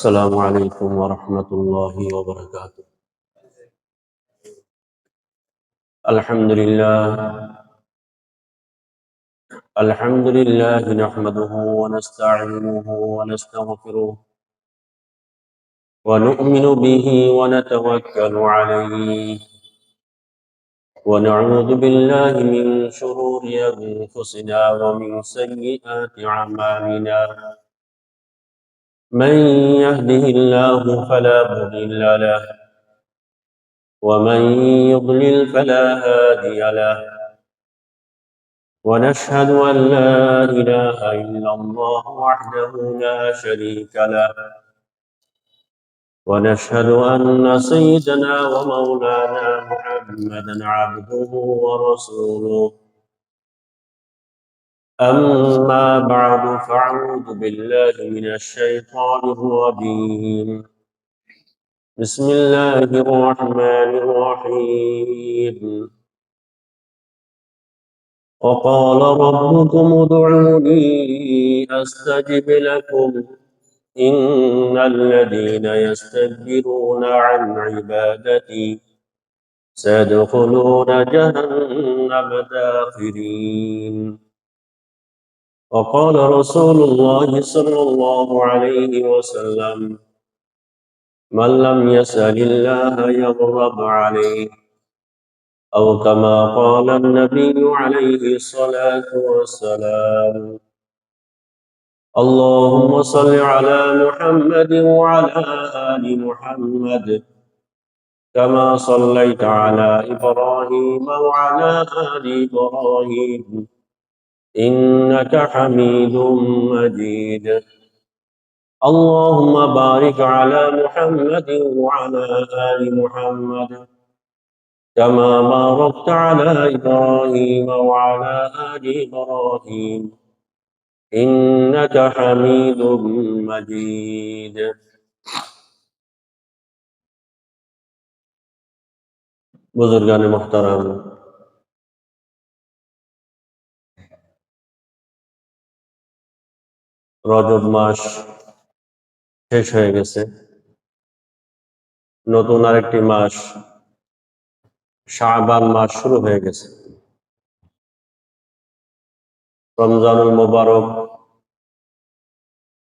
السلام عليكم ورحمة الله وبركاته. الحمد لله نحمده ونستعينه ونستغفره ونؤمن به ونتوكل عليه ونعوذ بالله من شرور أنفسنا ومن سيئات أعمالنا. من يهده الله فلا مضل له ومن يضلل فلا هادي له، ونشهد أن لا إله إلا الله وحده لا شريك له، ونشهد أن سيدنا ومولانا محمدا عبده ورسوله. أما بعد فأعوذ بالله من الشيطان الرجيم. بسم الله الرحمن الرحيم. وقال ربكم ادعوني أستجب لكم إن الذين يستكبرون عن عبادتي سيدخلون جهنم داخرين. وقال رسول الله صلى الله عليه وسلم: من لم يسأل الله يغضب عليه، أو كما قال النبي عليه الصلاة والسلام. اللهم صل على محمد وعلى آل محمد كما صليت على إبراهيم وعلى آل إبراهيم إنك حميد مجيد. اللهم بارك على محمد وعلى آل محمد كما باركت على إبراهيم وعلى آل إبراهيم إنك حميد مجيد. বুজুর্গান মুহতারাম, রজব মাস শেষ হয়ে গেছে, নতুন আরেকটি মাস শাবান মাস শুরু হয়ে গেছে। রমজানুল মোবারক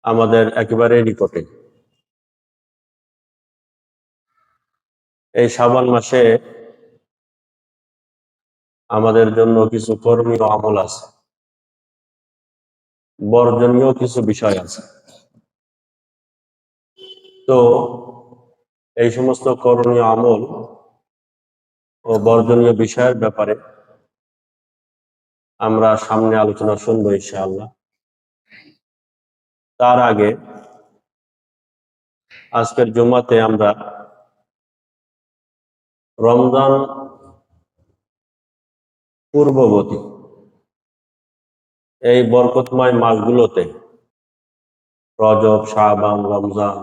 আমাদের একেবারে নিকটে। এই শাবান মাসে আমাদের জন্য কিছু কর্মীয় আমল আছে, বর্জনীয় কিছু বিষয় আছে। তো এই সমস্ত করণীয় আমল ও বর্জনীয় বিষয়ের ব্যাপারে আমরা সামনে আলোচনা শুনবো ইনশাআল্লাহ। তার আগে আজকের জুমাতে আমরা রমজান পূর্ববর্তী এই বরকতময় মাসগুলোতে রজব, শাবান, রমজান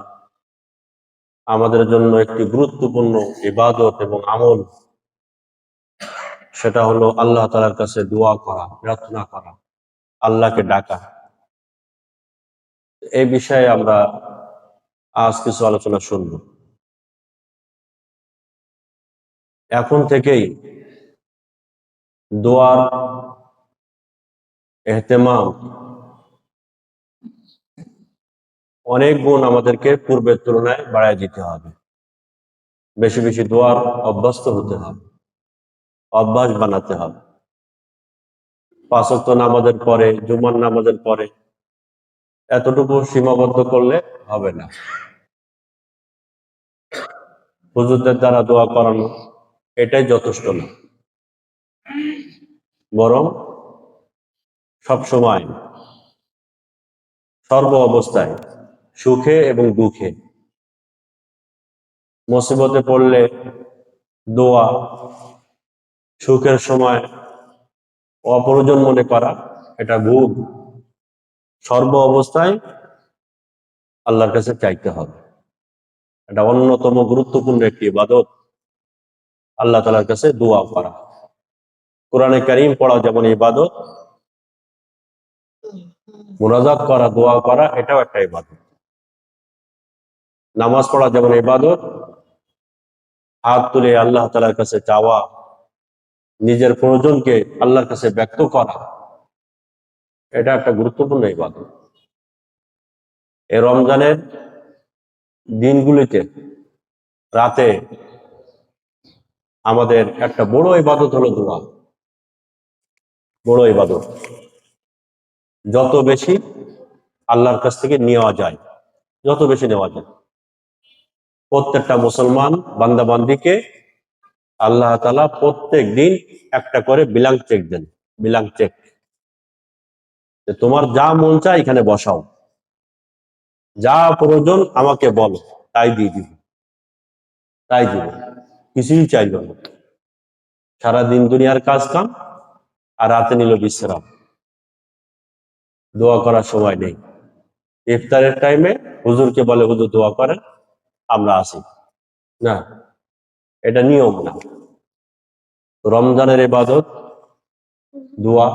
আমাদের জন্য একটি গুরুত্বপূর্ণ ইবাদত এবং আমল, সেটা হলো আল্লাহ তাআলার কাছে দোয়া করা, প্রার্থনা করা, আল্লাহকে ডাকা। এই বিষয়ে আমরা আজ কিছু আলোচনা শুনব। এখন থেকেই দোয়ার এহতেমাম অনেক গুণ আমাদেরকে পূর্বের তুলনায় বাড়ায় দিতে হবে। বেশি বেশি দোয়ার অভ্যস্ত হতে হবে, অভ্যাস বানাতে হবে। 5 ওয়াক্ত নামাজের পরে, জুমার নামাজের পরে এতটুকু সীমাবদ্ধ করলে হবে না। হুজুরদের দ্বারা দোয়া করানো এটাই যথেষ্ট না, বরং সবসময় সর্ব অবস্থায়, সুখে এবং দুঃখে, মুসিবতে পড়লে দোয়া, সুখের সময় অপ্রয়োজন মনে করা এটা ভুল। সর্ব অবস্থায় আল্লাহর কাছে চাইতে হবে। এটা অন্যতম গুরুত্বপূর্ণ একটি ইবাদত, আল্লাহ তাআলার কাছে দোয়া করা। কোরআনে কারীম পড়া যেমন ইবাদত, মুনাজাত করা, দোয়া করা এটাও একটা ইবাদত। নামাজ পড়া যেমন ইবাদত, হাত তুলে আল্লাহ তাআলার কাছে চাওয়া, নিজের প্রয়োজনকে আল্লাহর কাছে ব্যক্ত করা, এটা একটা গুরুত্বপূর্ণ ইবাদত। এই রমজানের দিনগুলিতে রাতে আমাদের একটা বড় ইবাদত হলো দোয়া। বড় ইবাদত, যত বেশি আল্লাহর কাছ থেকে নেওয়া যায়, যত বেশি নেওয়া যায়। প্রত্যেকটা মুসলমান বান্দাবান্দিকে আল্লাহ তাআলা প্রত্যেক দিন একটা করে বিলাঙ্ক চেক দেন। বিলাঙ্ক চেক, যে তোমার যা মন চায় এখানে বসাও, যা প্রয়োজন আমাকে বলো, তাই দিয়ে দিব, তাই দিব, কিছুই চাইল না। সারাদিন দুনিয়ার কাজ কাম, আর রাতে নিল বিশ্রাম, দোয়া করার সময় নেই। ইফতারের টাইমে হুজুরকে বলে, হুজুর দোয়া করেন, আমরা আসি না, এটা নিয়ম না। রমজানের ইবাদত দোয়া,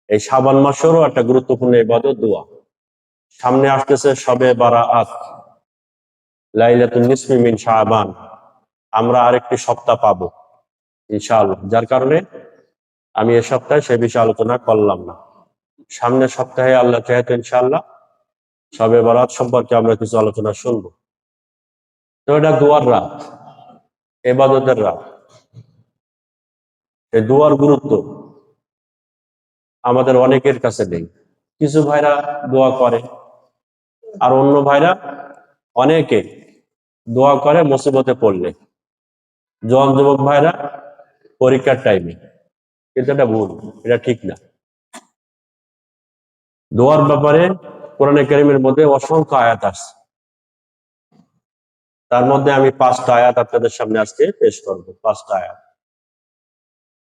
এই শাবান মাসেরও একটা গুরুত্বপূর্ণ ইবাদত দোয়া। সামনে আসতেছে শবে বারাআত, লাইলাতুন নিসফি মিন শাবান। আমরা আরেকটি সপ্তাহ পাবো ইনশাআল্লাহ, যার কারণে আমি এ সপ্তাহে সে বিষয়ে আলোচনা করলাম না। সামনের সপ্তাহে আল্লাহ চাইতে ইনশাআল্লাহ শবে বারাত সম্পর্কে আমরা কিছু আলোচনা শুনবো। তো এটা দোয়ার রাত, ইবাদতের রাত। এই দোয়ার গুরুত্ব আমাদের অনেকের কাছে নেই। কিছু ভাইরা দোয়া করে, আর অন্য ভাইরা অনেকে দোয়া করে মুসিবতে পড়লে, জওয়ান যুবক ভাইরা পরীক্ষার টাইমে। কিন্তু এটা ভুল, এটা ঠিক না। দোয়ার ব্যাপারে কোরআনে কারীমের মধ্যে অসংখ্য আয়াত আছে। তার মধ্যে আমি 5টা আয়াত আপনাদের সামনে আজকে পেশ করব। 5টা আয়াত।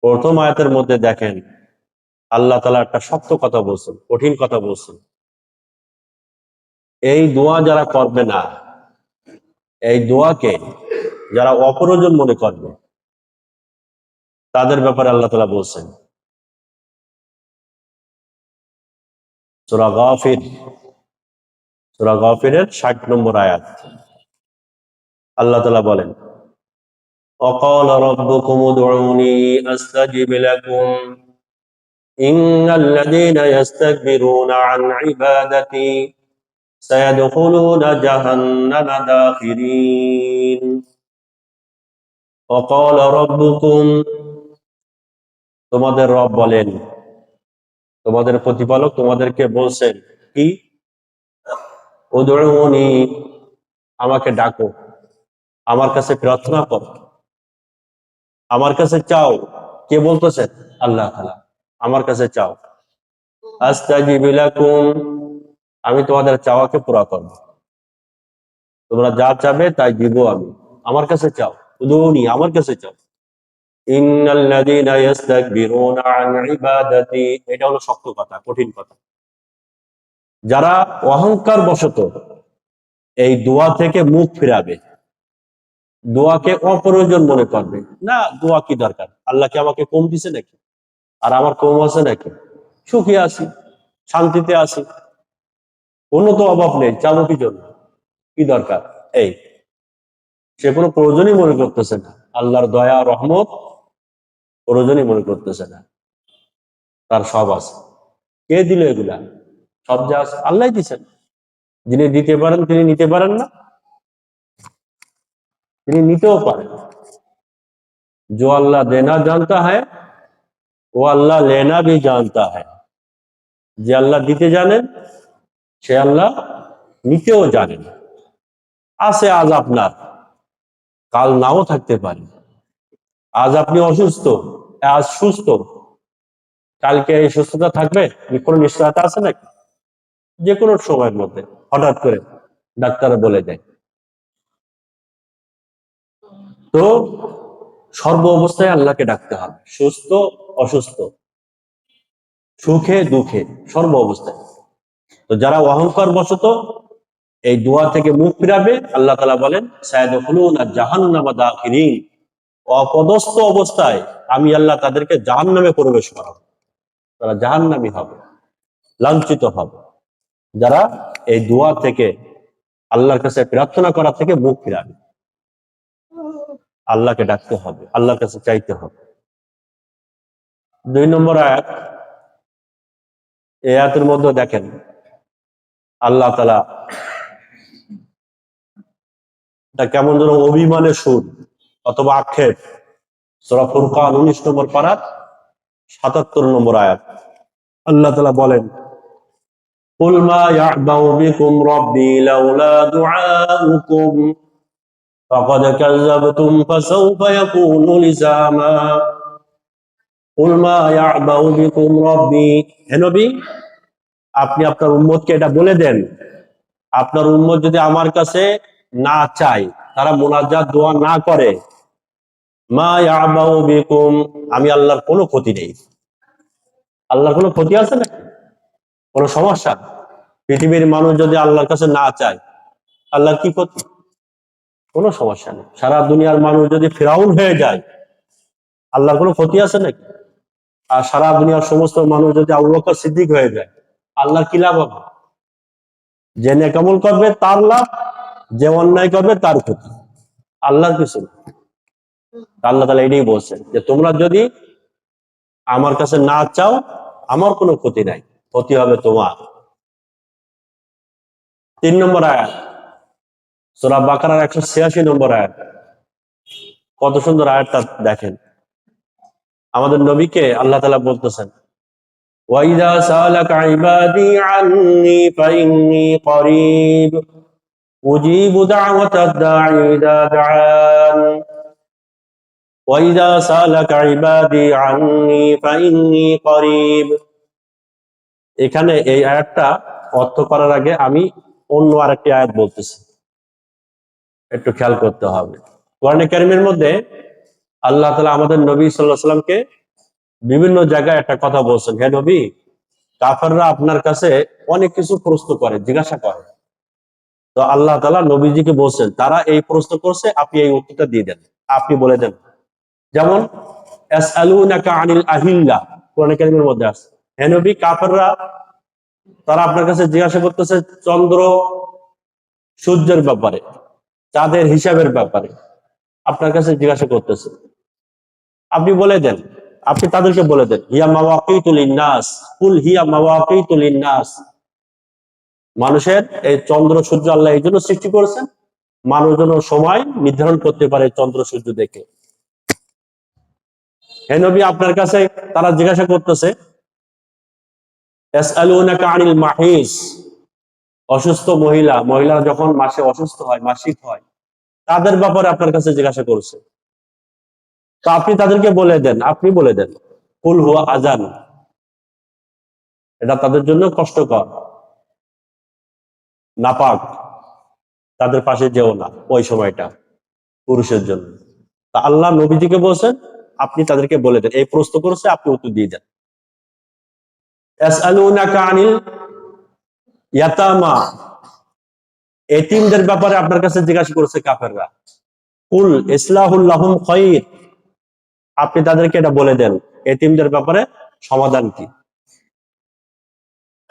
প্রথম আয়াতের মধ্যে দেখেন আল্লাহ তাআলা একটা শক্ত কথা বলছেন, কঠিন কথা বলছেন। এই দোয়া যারা করবে না, এই দোয়াকে যারা অপ্রয়োজন মনে করবে, তাদের ব্যাপারে আল্লাহ তাআলা বলছেন সূরা গাফির, সূরা গাফিরের 60 নম্বর আয়াত। আল্লাহ তাআলা বলেন, وقال ربكم ادعوني أستجب لكم إن الذين يستكبرون عن عبادتي سيدخلون جهنم داخرين وقال ربكم, তোমাদের রব বলেন, তোমাদের প্রতিপালক তোমাদেরকে বলছেন কি, উদউনি, আমাকে ডাকো, আমার কাছে প্রার্থনা করো, আমার কাছে চাও। কে বলতেছেন? আল্লাহ তাআলা। আমার কাছে চাও, আস্তাজিব লাকুম, আমি তোমাদের চাওয়াকে পুরা করব। তোমরা যা চাবে তাই দিব আমি। আমার কাছে চাও, উদউনি, আমার কাছে চাও। ইন্নাল্লাযীনা ইস্তাকবিরুনা আন ইবাদাতি, এটা হলো শক্ত কথা, কঠিন কথা। যারা অহংকার বশত এই দোয়া থেকে মুখ ফিরাবে, দোয়াকে অপ্রয়োজন মনে করবে, না দোয়া কি দরকার, আল্লাহ কি আমাকে কম দিছে নাকি, আর আমার কম আছে নাকি, সুখী আছি, শান্তিতে আছি, কোনো তো অভাব নেই, চাবো কি জন্য, কি দরকার, এই সে কোনো প্রয়োজনই মনে করতেছে না। আল্লাহর দয়া রহমত প্রয়োজনই মনে করতেছে না। তার সব আছে। কে দিল এগুলা? সব যা আছে আল্লাহ দিচ্ছেন। যিনি দিতে পারেন তিনি নিতে পারেন না? তিনি নিতেও পারেন। जो अल्लाह देना जानता है वो अल्लाह लेना भी जानता है। যে আল্লাহ দিতে জানেন সে আল্লাহ নিতেও জানেন। আছে আজ আপনার, কাল নাও থাকতে পারে। আজ আপনি অসুস্থ, আজ সুস্থ, কালকে এই সুস্থতা থাকবে, কোনো নিশ্চয়তা আছে নাকি? যে কোনো সময়ের মধ্যে হঠাৎ করে ডাক্তার বলে দেয়। তো সর্ব অবস্থায় আল্লাহকে ডাকতে হবে, সুস্থ অসুস্থ, সুখে দুঃখে, সর্ব অবস্থায়। তো যারা অহংকার বশত এই দোয়া থেকে মুখ ফিরাবে, আল্লাহ তাআলা বলেন সায়াদখুলুনা জাহান্নামা দাখিরিন, অপদস্থ অবস্থায় আমি আল্লাহ তাদেরকে জাহান্নামে প্রবেশ করাবো। তারা জাহান্নামী হবে, লাঞ্ছিত হবে। যারা এই দোয়া থেকে আল্লাহর কাছে প্রার্থনা করা থেকে মুখ ফিরাবে। আল্লাহকে ডাকতে হবে, আল্লাহর কাছে চাইতে হবে। 2 নম্বর আয়াত, এই আয়াতের মধ্যে দেখেন আল্লাহ তাআলা এটা কেমন যেন অভিমানের সুর অথবা আক্ষেপ। সূরা ফুরকান 19 নম্বর পারা 77 নম্বর আয়াত। আল্লাহ তাআলা বলেন, কুল মা ইয়া'বাউ বিকুম রাব্বি লাউলা দুআউকুম ফাকাদ কাযযাবতুম ফাসাউফা ইয়াকুনু লিযামা। কুল মা ইয়া'বাউ বিকুম রাব্বি, হে নবী আপনি আপনার উম্মতকে এটা বলে দেন, আপনার উম্মত যদি আমার কাছে না চায়, তারা মুনাজাত দোয়া না করে, মা ইয়া'বাউ বিকুম, আমি আল্লাহর কোনো ক্ষতি নেই। আল্লাহর কোনো ক্ষতি আছে নাকি? কোনো সমস্যা? পৃথিবীর মানুষ যদি আল্লাহর কাছে না চায়, আল্লাহর কি ক্ষতি? কোনো সমস্যা নেই। সারা দুনিয়ার মানুষ যদি ফিরাউন হয়ে যায়, আল্লাহর কোনো ক্ষতি আছে নাকি? আর সারা দুনিয়ার সমস্ত মানুষ যদি আবু বকর সিদ্দিক হয়ে যায়, আল্লাহর কি লাভ হবে? যে নেকামল করবে তার লাভ, যে অন্যায় করবে তার ক্ষতি, আল্লাহর কিছু না। আল্লাহ তাআলা এটাই বলছেন যে তোমরা যদি আমার কাছে না চাও, আমার কোনো ক্ষতি নাই, ক্ষতি হবে তোমার। 3 নম্বর আয়াত, সূরা বাকারার 186 নম্বর আয়াত। কত সুন্দর আয়াতটা দেখেন। আমাদের নবীকে আল্লাহ তাআলা বলতেছেন, ওয়াইদা সালাকা ইবাদি আন্নী ফাইন্নী করিব উজিবু দাওয়াতাদ দাঈ ইযা দাআন ওয়াইদা সালাকা ইবাদি আন্নী ফাইন্নী করিব। এখানে এই আয়াতটা অর্থ করার আগে আমি অন্য আরেকটি আয়াত বলতেছি, একটু খেয়াল করতে হবে। কোরআনে কারীমের মধ্যে আল্লাহ তাআলা আমাদের নবী সাল্লাল্লাহু আলাইহি সাল্লামকে বিভিন্ন জায়গায় একটা কথা বলছেন, হে নবী কাফেররা আপনার কাছে অনেক কিছু প্রশ্ন করে, জিজ্ঞাসা করে। তো আল্লাহ তাআলা নবীজিকে বলছেন তারা এই প্রশ্ন করছে, আপনি এই উত্তরটা দিয়ে দেন, আপনি বলে দেন। যেমন ইয়াসআলুনাকা আনিল আহিল্লা, কোরআনে কারীমের মধ্যে আছে, হে নবী কাফেররা তারা আপনার কাছে জিজ্ঞাসা করতেছে চন্দ্র সূর্যের ব্যাপারে, চাঁদের হিসাবের ব্যাপারে আপনার কাছে জিজ্ঞাসা করতেছে, আপনি বলে দেন, আপনি তাদেরকে বলে দেন, হিয়া মাওয়াকিতু লিন্নাস, কুল হিয়া মাওয়াকিতু লিন্নাস, মানুষের এই চন্দ্র সূর্য আল্লাহ এই জন্য সৃষ্টি করেছেন, মানুষ যেন সময় নির্ধারণ করতে পারে চন্দ্র সূর্য দেখে। হে নবী আপনার কাছে তারা জিজ্ঞাসা করতেছে ইয়াসআলুনাকা আনিল মাহিস, অসুস্থ মহিলা যখন মাসে অসুস্থ হয়, মাসিক হয়, তাদের ব্যাপারে আপনার কাছে জিজ্ঞাসা করছে। তো আপনি তাদেরকে বলে দেন, আপনি বলে দেন, কুল হুয়া আযান, এটা তাদের জন্য কষ্টকর, নাপাক, তাদের পাশে যেও না ওই সময়টা পুরুষের জন্য। তা আল্লাহ নবীজিকে বলছেন আপনি তাদেরকে বলে দেন, এই প্রশ্ন করেছে আপনি উত্তর দিয়ে দেন। ইয়াসআলুনাকা আনিল ইয়াতামা, এতিমদের ব্যাপারে আপনার কাছে জিজ্ঞাসা করেছে কাফেররা, কুল ইসলাহুল লাহুম খায়র, আপনি তাদেরকে এটা বলে দেন এতিমদের ব্যাপারে সমাধান কি।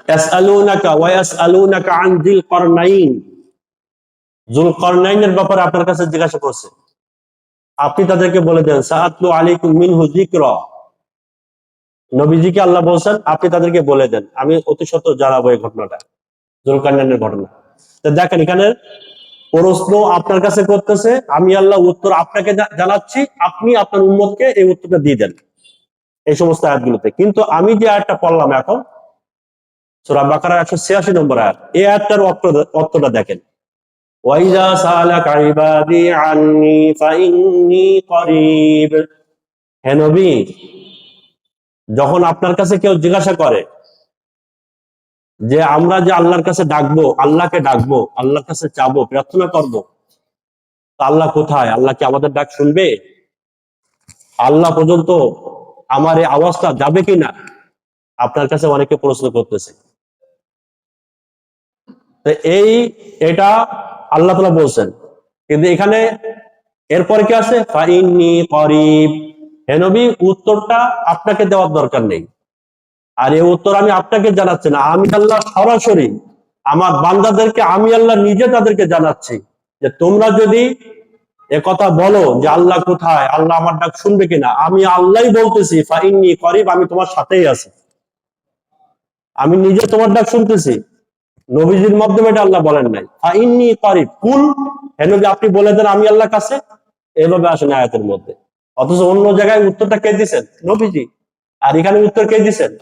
ইয়াসআলুনাকা ওয়া ইয়াসআলুনাকা আন যিল করনাইন, যুলকারনাইনের ব্যাপারে আপনার কাছে জিজ্ঞাসা করছে, আপনি তাদেরকে বলে দেন সাআতলু আলাইকুম মিনহু যিকরা, নবীজিকে আল্লাহ বলছেন আপনি তাদেরকে বলে দেন আমি অতি সত্বর জানাবো এই ঘটনাটা, যুলকারনাইনের ঘটনা। তো দেখেন এখানে প্রশ্ন আপনার কাছে করতেছে, আমি আল্লাহ উত্তর আপনাকে জানাচ্ছি, আপনি আপনার উম্মতকে এই উত্তরটা দিয়ে দেন এই সমস্ত আয়াতগুলোতে। কিন্তু আমি যে আয়াতটা পড়লাম এখন সূরা বাকারা 186 নম্বর আয়াত, এই আয়াতটার অর্থটা দেখেন, ওয়াইদা সালাকা ইবাদি আন্নী ফাইন্নী করিব, হে নবী যখন আপনার কাছে কেউ জিজ্ঞাসা করে যে আমরা যে আল্লাহর কাছে ডাকবো, আল্লাহকে ডাকবো, আল্লাহর কাছে চাবো, প্রার্থনা করবো, তা আল্লাহ কোথায়? আল্লাহ কি আমাদের ডাক শুনবে? আল্লাহ পর্যন্ত আমার এই আওয়াজটা যাবে কিনা আপনার কাছে অনেকে প্রশ্ন করতেছে। তো এটা আল্লাহ তাআলা বলছেন, কিন্তু এখানে এরপরে কি আছে, ফাইন্নী করিব, হে নবী উত্তরটা আপনাকে দেওয়ার দরকার নেই, আর এই উত্তর আমি আপনাকে জানাচ্ছি না, আমি আল্লাহ সরাসরি আমার বান্দাদেরকে আমি আল্লাহ নিজে তাদেরকে জানাচ্ছি যে তোমরা যদি এ কথা বলো যে আল্লাহ কোথায়, আল্লাহ আমার ডাক শুনবে কিনা, আমি আল্লাহই বলতেছি ফাইন্নী করিব, আমি তোমার সাথেই আছি, আমি নিজে তোমার ডাক শুনতেছি। নবীজির মাধ্যমে এটা আল্লাহ বলেন নাই, ফাইন্নী করিব কুল, হে নবী আপনি বলে দেন আমি আল্লাহর কাছে, এভাবে আসেন আয়াতের মধ্যে। অথচ অন্য জায়গায় উত্তরটা কে দিচ্ছেন? নবীজি। আর এখানে উত্তর কে দিচ্ছেন?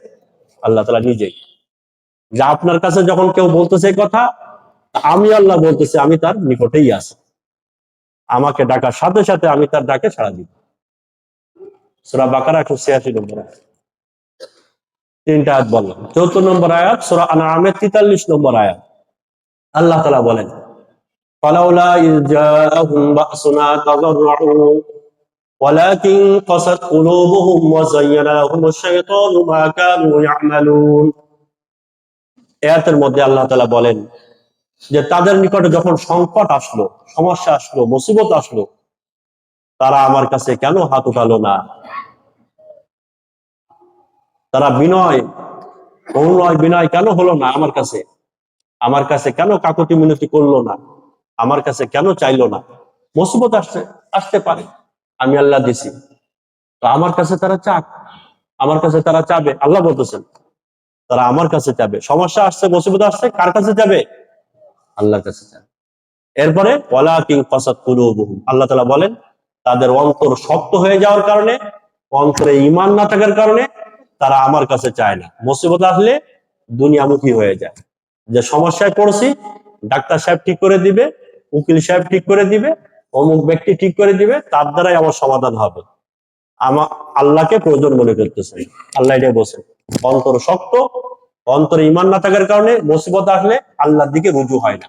আল্লাহ তাআলা নিজেই। যে আপনার কাছে যখন কেউ বলতেছে এই কথা, আমি আল্লাহ বলতেছি আমি তার নিকটেই আছি, আমাকে ডাকার সাথে সাথে আমি তার ডাকে সাড়া দিব। সূরা বাকারা 186 নম্বর আয়াত। তিনটা আয়াত বললাম। 74 নম্বর আয়াত সূরা আনআমের 43 নম্বর আয়াত। আল্লাহ তাআলা বলেন, ফালাউলা ইয জাআহুম বা'সুনা তাযাররু ওয়ালাকিন কাসাত কুলুবুহুম ওয়া যায়্যানা লাহুমুশ শাইতানু মা কানু ইয়া'মালুন। আয়াতের মধ্যে আল্লাহ তাআলা বলেন যে তাদের নিকটে যখন সংকট আসলো, সমস্যা আসলো, মুসিবত আসলো, তারা আমার কাছে কেন হাত উঠালো না? তারা বিনয় কেন হলো না আমার কাছে? আমার কাছে কেন কাকুতি মিনতি করলো না? আমার কাছে কেন চাইলো না? মুসিবত আসতে পারে, আমি আল্লাহ দিছি, তো আমার কাছে তারা চাক, আমার কাছে তারা চাবে। আল্লাহ বলতেছেন তারা আমার কাছে যাবে। সমস্যা আসছে, মুসিবত আসছে, কার কাছে যাবে? আল্লাহর কাছে যাবে। এরপরে ওয়ালাকিন কাসাত কুলুবুহুম, আল্লাহ তাআলা বলেন তাদের অন্তর শক্ত হয়ে যাওয়ার কারণে, অন্তরে ঈমান না থাকার কারণে তারা আমার কাছে চায় না। মুসিবত আসলে দুনিয়ামুখী হয়ে যায়, যে সমস্যায় পড়ছি, ডাক্তার সাহেব ঠিক করে দিবে, উকিল সাহেব ঠিক করে দিবে, অমুক ব্যক্তি ঠিক করে দিবে, তার দ্বারাই আমার সমাধান হবে। আমার আল্লাহকে প্রয়োজন মনে করতেছে। আল্লাহ এটা বলছেন অন্তর শক্ত, অন্তরে ঈমান না থাকার কারণে মুসিবত আসলে আল্লাহর দিকে রুজু হয় না।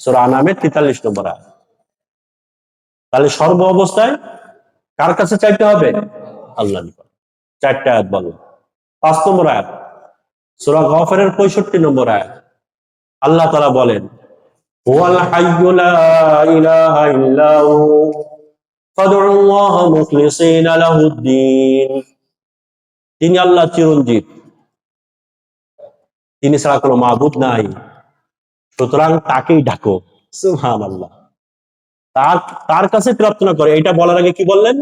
সূরা আনামের 43 নম্বর আয়াত। তাহলে সর্ব অবস্থায় কার কাছে চাইতে হবে? আল্লাহর নিকট। চারটা আয়াত বলো। 5 নম্বর আয়াত সূরা গাফিরের 65 নম্বর আয়াত। আল্লাহ তাআলা বলেন, হুয়াল হাইয়্যু লা ইলাহা ইল্লা হু ফাদউল্লাহা মুখলিসিনা লাহুদ-দ্বীন। তিনি আল্লাহ চিরঞ্জীব, তিনি ছাড়া কোনো মাবুদ নাই, সুতরাং তাকেই ডাকো। সুবহানাল্লাহ। তার তার কাছে প্রার্থনা করে। এটা বলার আগে কি বললেন?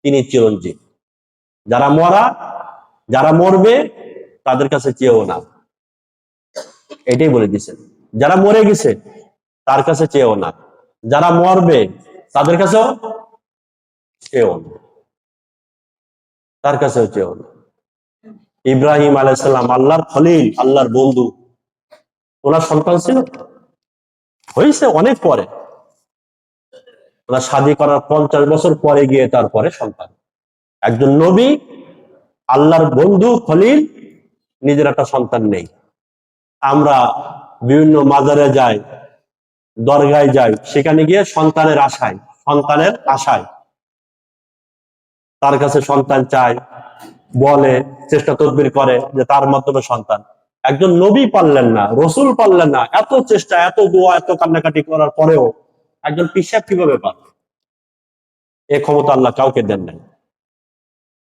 তিনি চিরঞ্জীব। যারা মরা, যারা মরবে, তাদের কাছে চেয়েও না, এটাই বলে দিচ্ছেন। যারা মরে গেছে তার কাছে চেয়েও না, যারা মরবে তাদের কাছেও চেয়েও না, তার কাছেও চেয়েও না। ইব্রাহিম আলাইহিস সালাম আল্লাহর খলিল, আল্লাহর বন্ধু, ওনার সন্তান ছিল? হয়েছে অনেক পরে, ওনার শাদী করার 50 বছর পরে গিয়ে তারপরে সন্তান। একজন নবী, আল্লাহর বন্ধু, খলিল, নিজের একটা সন্তান নেই। আমরা বিভিন্ন মাজারে যাই, দরগায় যাই, সেখানে গিয়ে সন্তানের আশায় তার কাছে সন্তান চায়, বলে, চেষ্টা তদবির করে যে তার মাধ্যমে সন্তান। একজন নবী পারলেন না, রসুল পারলেন না, এত চেষ্টা, এত দোয়া, এত কান্নাকাটি করার পরেও একজন পিশাব কিভাবে পারবে? এ ক্ষমতা আল্লাহ কাউকে দেন নাই।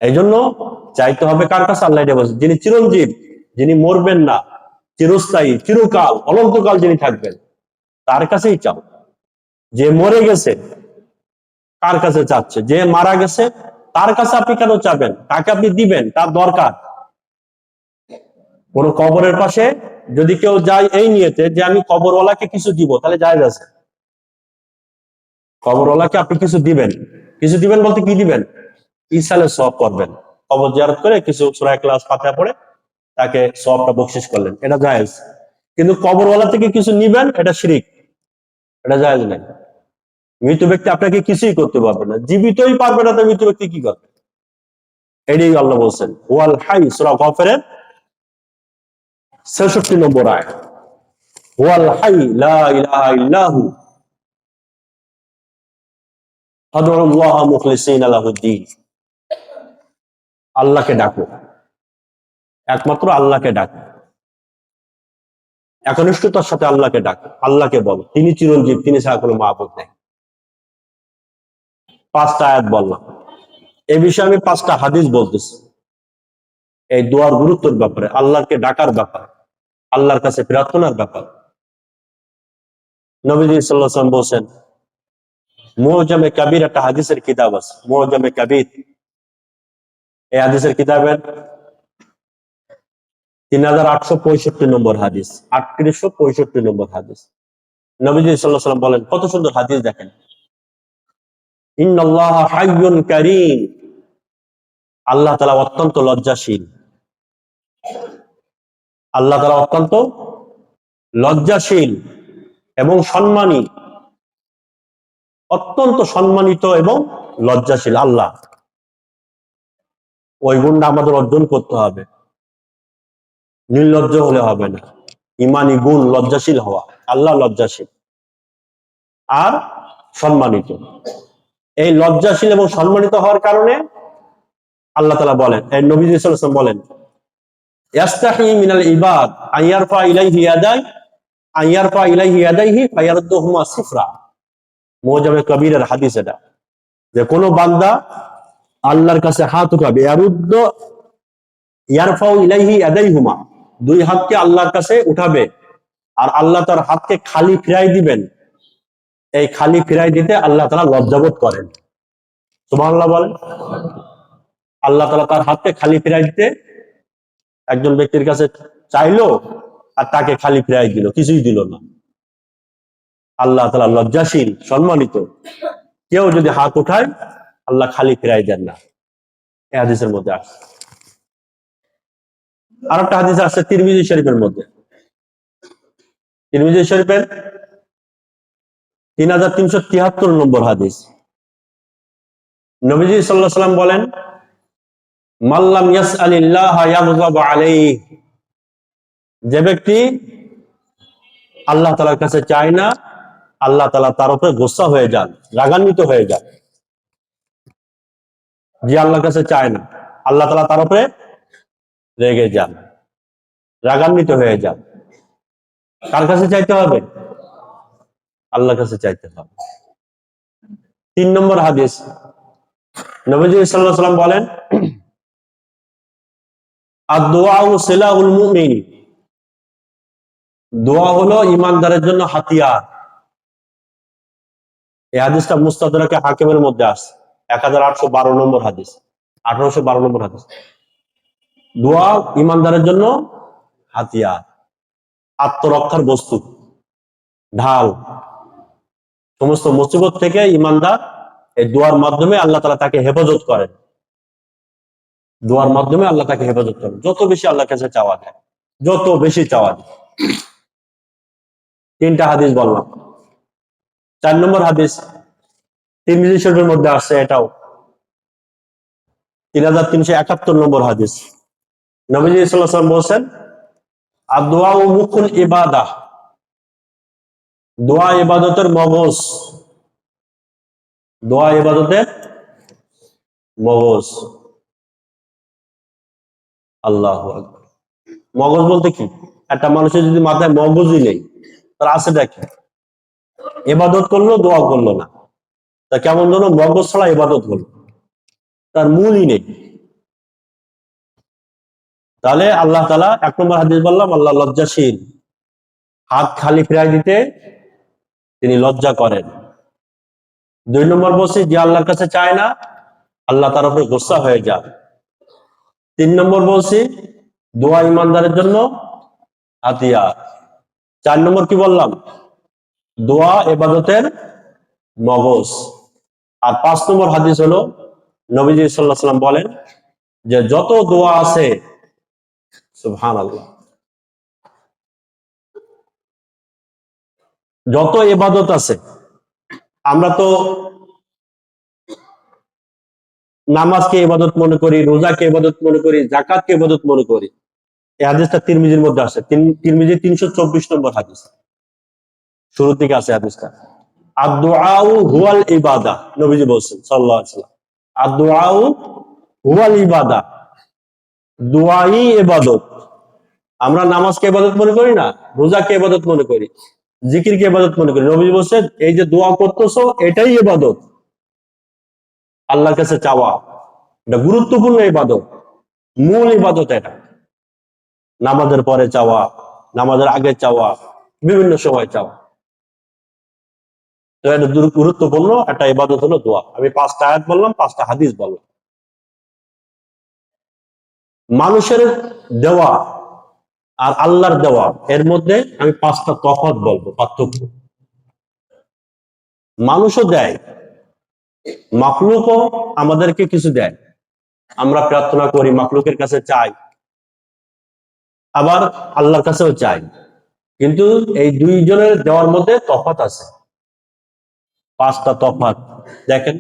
এই জন্য চাইতে হবে কার কাছে? আল্লাহ এটা বলছেন, যিনি চিরঞ্জীব, যিনি মরবেন না, চিরস্থায়ী, চিরকাল, অনন্তকাল যিনি থাকবেন, তার কাছেই চাও। যে মরে গেছে কার কাছে চাচ্ছে? যে মারা গেছে তার কাছে আপনি কেন চাবেন? তাকে আপনি দিবেন, তার দরকার। কোন কবরের পাশে যদি কেউ যায় এই নিয়েতে যে আমি কবরওয়ালাকে কিছু দিব, তাহলে জায়েজ আছে। কবরওয়ালাকে আপনি কিছু দিবেন, কিছু দিবেন বলতে কি দিবেন? ইসালে সওয়াব করবেন, কবর জিয়ারত করে কিছু সূরা ইখলাস, ফাতিহা পড়ে তাকে সওয়াবটা বকশিশ করলেন, এটা জায়েজ। কিন্তু কবরওয়ালা থেকে কিছু নিবেন, এটা শিরক, এটা জায়েজ নাই। মৃত ব্যক্তি আপনাকে কিছুই করতে পারবে না, জীবিতই পারবে না, তো মৃত ব্যক্তি কি করবে? এটাই আল্লাহ বলছেন ওয়াল হাই, সূরা গাফিরের 66 নম্বর আয়াত। ওয়াল হাই লা ইলাহা ইল্লাহু ফাদউল্লাহা মুখলিসিনা লাহুদ-দ্বীন। আল্লাহকে ডাকো, একমাত্র আল্লাহকে ডাকো, একনিষ্ঠতার সাথে আল্লাহকে ডাকো, আল্লাহকে বলো তিনি চিরঞ্জীব, তিনি ছাড়া কোনো মাবুদ নেই। 5টা আয়াত বললাম। এই বিষয়ে আমি 5টা হাদিস বলতেছি, এই দোয়ার গুরুত্বের ব্যাপারে, আল্লাহকে ডাকার ব্যাপারে। আল্লাহর কাছে প্রার্থনার ব্যাপার। নবীজি সাল্লাল্লাহু আলাইহি ওয়াসাল্লাম বলছেন, মুআজামে কাবীর একটা হাদিসের কিতাব আছে, মুআজামে কাবীর। এই হাদিসের কিতাবের 3865 নম্বর হাদিস, 3865 নম্বর হাদিস। নবীজি সাল্লাল্লাহু আলাইহি ওয়াসাল্লাম বলেন, কত সুন্দর হাদিস দেখেন, ইন্নাল্লাহা হাইয়্যুন কারীম, আল্লাহ তাআলা অত্যন্ত লজ্জাশীল। আল্লাহ তাআলা অত্যন্ত লজ্জাশীল এবং সম্মানী, অত্যন্ত সম্মানিত এবং লজ্জাশীল আল্লাহ। ওই গুণটা আমাদের অর্জন করতে হবে, নির্লজ্জ হলে হবে না। ইমানি গুণ লজ্জাশীল হওয়া, আল্লাহ লজ্জাশীল আর সম্মানিত। এই লজ্জাশীল এবং সম্মানিত হওয়ার কারণে আল্লাহ তাআলা বলেন, এই নবী সাল্লাল্লাহু আলাইহি ওয়াসাল্লাম বলেন, ইয়াস্তাহি মিনাল ইবাদ আইয়ারফা ইলাইহি ইয়াদাই আইয়ারফা ইলাইহি ইয়াদাইহি ফায়ারুদ্দুহুমা সিফরা। মুআজামে কবীরের হাদিস এটা, যে কোন বান্দা আল্লাহর কাছে হাত উঠাবে, ইয়ারফাউ ইলাইহি ইয়াদাইহুমা, দুই হাতকে আল্লাহর কাছে উঠাবে, আর আল্লাহ তার হাতকে খালি ফিরাই দিবেন। এই খালি ফিরাই দিতে আল্লাহ তাআলা লজ্জাবোধ করেন। সুবহানাল্লাহ বলেন। আল্লাহ তাআলা তার হাতকে খালি ফিরাই দিতে একজন ব্যক্তির কাছে চাইলো, আর তাকে খালি ফিরাই দিল, কিছুই দিল না। আল্লাহ তাআলা লজ্জাশীল, সম্মানিত। কেউ যদি হাত উঠায় আল্লাহ খালি ফিরাই দেন না। এই হাদিসের মধ্যে আসছে। আর একটা হাদিস আসছে তিরমিজি শরীফের মধ্যে, তিরমিজি শরীফের 3373 নম্বর হাদিস। নবীজি সাল্লাল্লাহু আলাইহি ওয়াসাল্লাম বলেন, মাল্লাম ইয়াসআলিল্লাহ ইয়াগযাব আলাইহি, যে ব্যক্তি আল্লাহ তাআলার কাছে চায় না, আল্লাহ তাআলা তার উপরে গোসা হয়ে যান, রাগান্বিত হয়ে যান। যে আল্লাহর কাছে চায় না, আল্লাহ তাআলা তার উপরে রেগে যান, রাগান্বিত হয়ে যান। কার কাছে চাইতে হবে? আল্লাহর কাছে চাইতে হবে। 3 নম্বর হাদিস, নবীজি সাল্লাল্লাহু আলাইহি ওয়াসাল্লাম বলেন, আদ-দুআউ সিলাহুল মুমিন, দোয়া হলো ইমানদারের জন্য হাতিয়ার। এই হাদিসটা মুস্তাদরাকে হাকিমের মধ্যে আছে, 1812 নম্বর হাদিস, 1812 নম্বর হাদিস। দোয়া ইমানদারের জন্য হাতিয়ার, আত্মরক্ষার বস্তু, ঢাল। সমস্ত মুসিবত থেকে ইমানদার এই দোয়ার মাধ্যমে আল্লাহ তাআলা তাকে হেফাজত করেন। দোয়ার মাধ্যমে আল্লাহ তাকে হেফাজত করেন। যত বেশি আল্লাহর কাছে চাওয়া যায়, যত বেশি চাওয়া যায়। 3টা হাদিস বললাম। 4 নম্বর হাদিস তিরমিজি শরীফের মধ্যে আসছে, এটাও 3371 নম্বর হাদিস। নবীজি সাল্লাল্লাহু আলাইহি ওয়াসাল্লাম বলেন, আদ-দুআউ মুখুল ইবাদাহ, দোয়া ইবাদতের মগজ, দোয়া ইবাদতের মগজ। আল্লাহু আকবার। মগজ বলতে কি? একটা মানুষের যদি মাথায় মগজই নেই, তার আছেটা কি? ইবাদত করলো, দোয়া করলো না, তা কেমন যেন মগজ ছাড়া ইবাদত হলো, তার মূলই নেই। তাহলে আল্লাহ তাআলা, 1 নম্বর হাদিস বললাম, আল্লাহ লজ্জাশীল, হাত খালি ফিরাই দিতে তিনি লজ্জা করেন। 2 নম্বর বলছি, যে আল্লাহর কাছে চায় না, আল্লাহ তার উপরে গোসা হয়ে যায়। 3 নম্বর বলছি, দোয়া ইমানদারের জন্য হাতিয়ার। 4 নম্বর কি বললাম? দোয়া ইবাদতের মগজ। আর 5 নম্বর হাদিস হলো, নবীজি সাল্লাল্লাহু আলাইহি ওয়াসাল্লাম বলেন যে যত দোয়া আছে, সুবহানাল্লাহ, যত ইবাদত আছে, আমরা তো নামাজকে ইবাদত মনে করি, রোজাকে ইবাদত মনে করি, যাকাতকে ইবাদত মনে করি। এই হাদিসটা তিরমিজির মধ্যে আছে, তিরমিজি 324 নম্বর হাদিস, শুরুর দিকে আছে হাদিসটা। আদ-দুআউ হুয়াল ইবাদা, নবীজি বলেছেন সাল্লাল্লাহু আলাইহি ওয়াসাল্লাম, আদ-দুআউ হুয়াল ইবাদা, দোয়াই ইবাদত। আমরা নামাজকে ইবাদত মনে করি না, রোজাকে ইবাদত মনে করি, জিকিরকে ইবাদত মনে করি। নবীজি বলেছেন, এই যে দোয়া করতেছো, এটাই ইবাদত। আল্লাহর কাছে চাওয়া, এটা গুরুত্বপূর্ণ ইবাদত, মূল ইবাদত এটা। নামাজের পরে চাওয়া, নামাজের আগে চাওয়া, বিভিন্ন সময় চাওয়া। তো এটা গুরুত্বপূর্ণ একটা ইবাদত হলো দোয়া। আমি 5টা আয়াত বললাম, 5টা হাদিস বললাম। মানুষের দেওয়া আর আল্লাহর দেওয়া এর মধ্যে আমি 5টা তফাৎ বলবো, পার্থক্য। মানুষও দেয়, মাখলুকও আমাদেরকে কিছু দেয়। আমরা প্রার্থনা করি, মাখলুকের কাছে চাই, আবার আল্লাহর কাছেও চাই। কিন্তু এই দুইজনের দেওয়ার মধ্যে তফাৎ আছে, 5টা তফাৎ। দেখেন,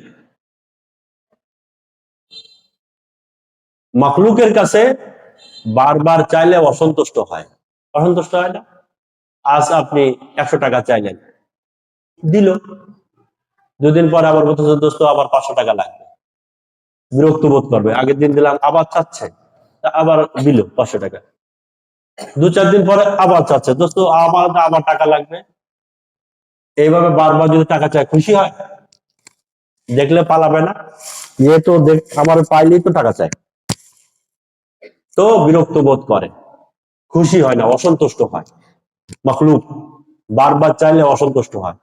মাখলুকের কাছে বারবার চাইলে অসন্তুষ্ট হয়। অসন্তুষ্ট হয় না? আজ আপনি 100 টাকা চাইলেন, দিল। দুদিন পরে আবার বলতেছে দোস্ত আবার 500 টাকা লাগবে, বিরক্ত বোধ করবে। আগের দিন দিলাম, আবার চাচ্ছে, আবার দিল 500 টাকা। 2-4 দিন পরে আবার চাচ্ছে, দোস্ত আবার আবার টাকা লাগবে। এইভাবে বারবার যদি টাকা চায়, খুশি হয়? দেখলে পালাবে না? ইয়ে তো আমার পাইলেই তো টাকা চায়, তো বিরক্ত বোধ করে, খুশি হয় না, অসন্তুষ্ট হয়। মাখলুক বারবার চাইলে অসন্তুষ্ট হয়।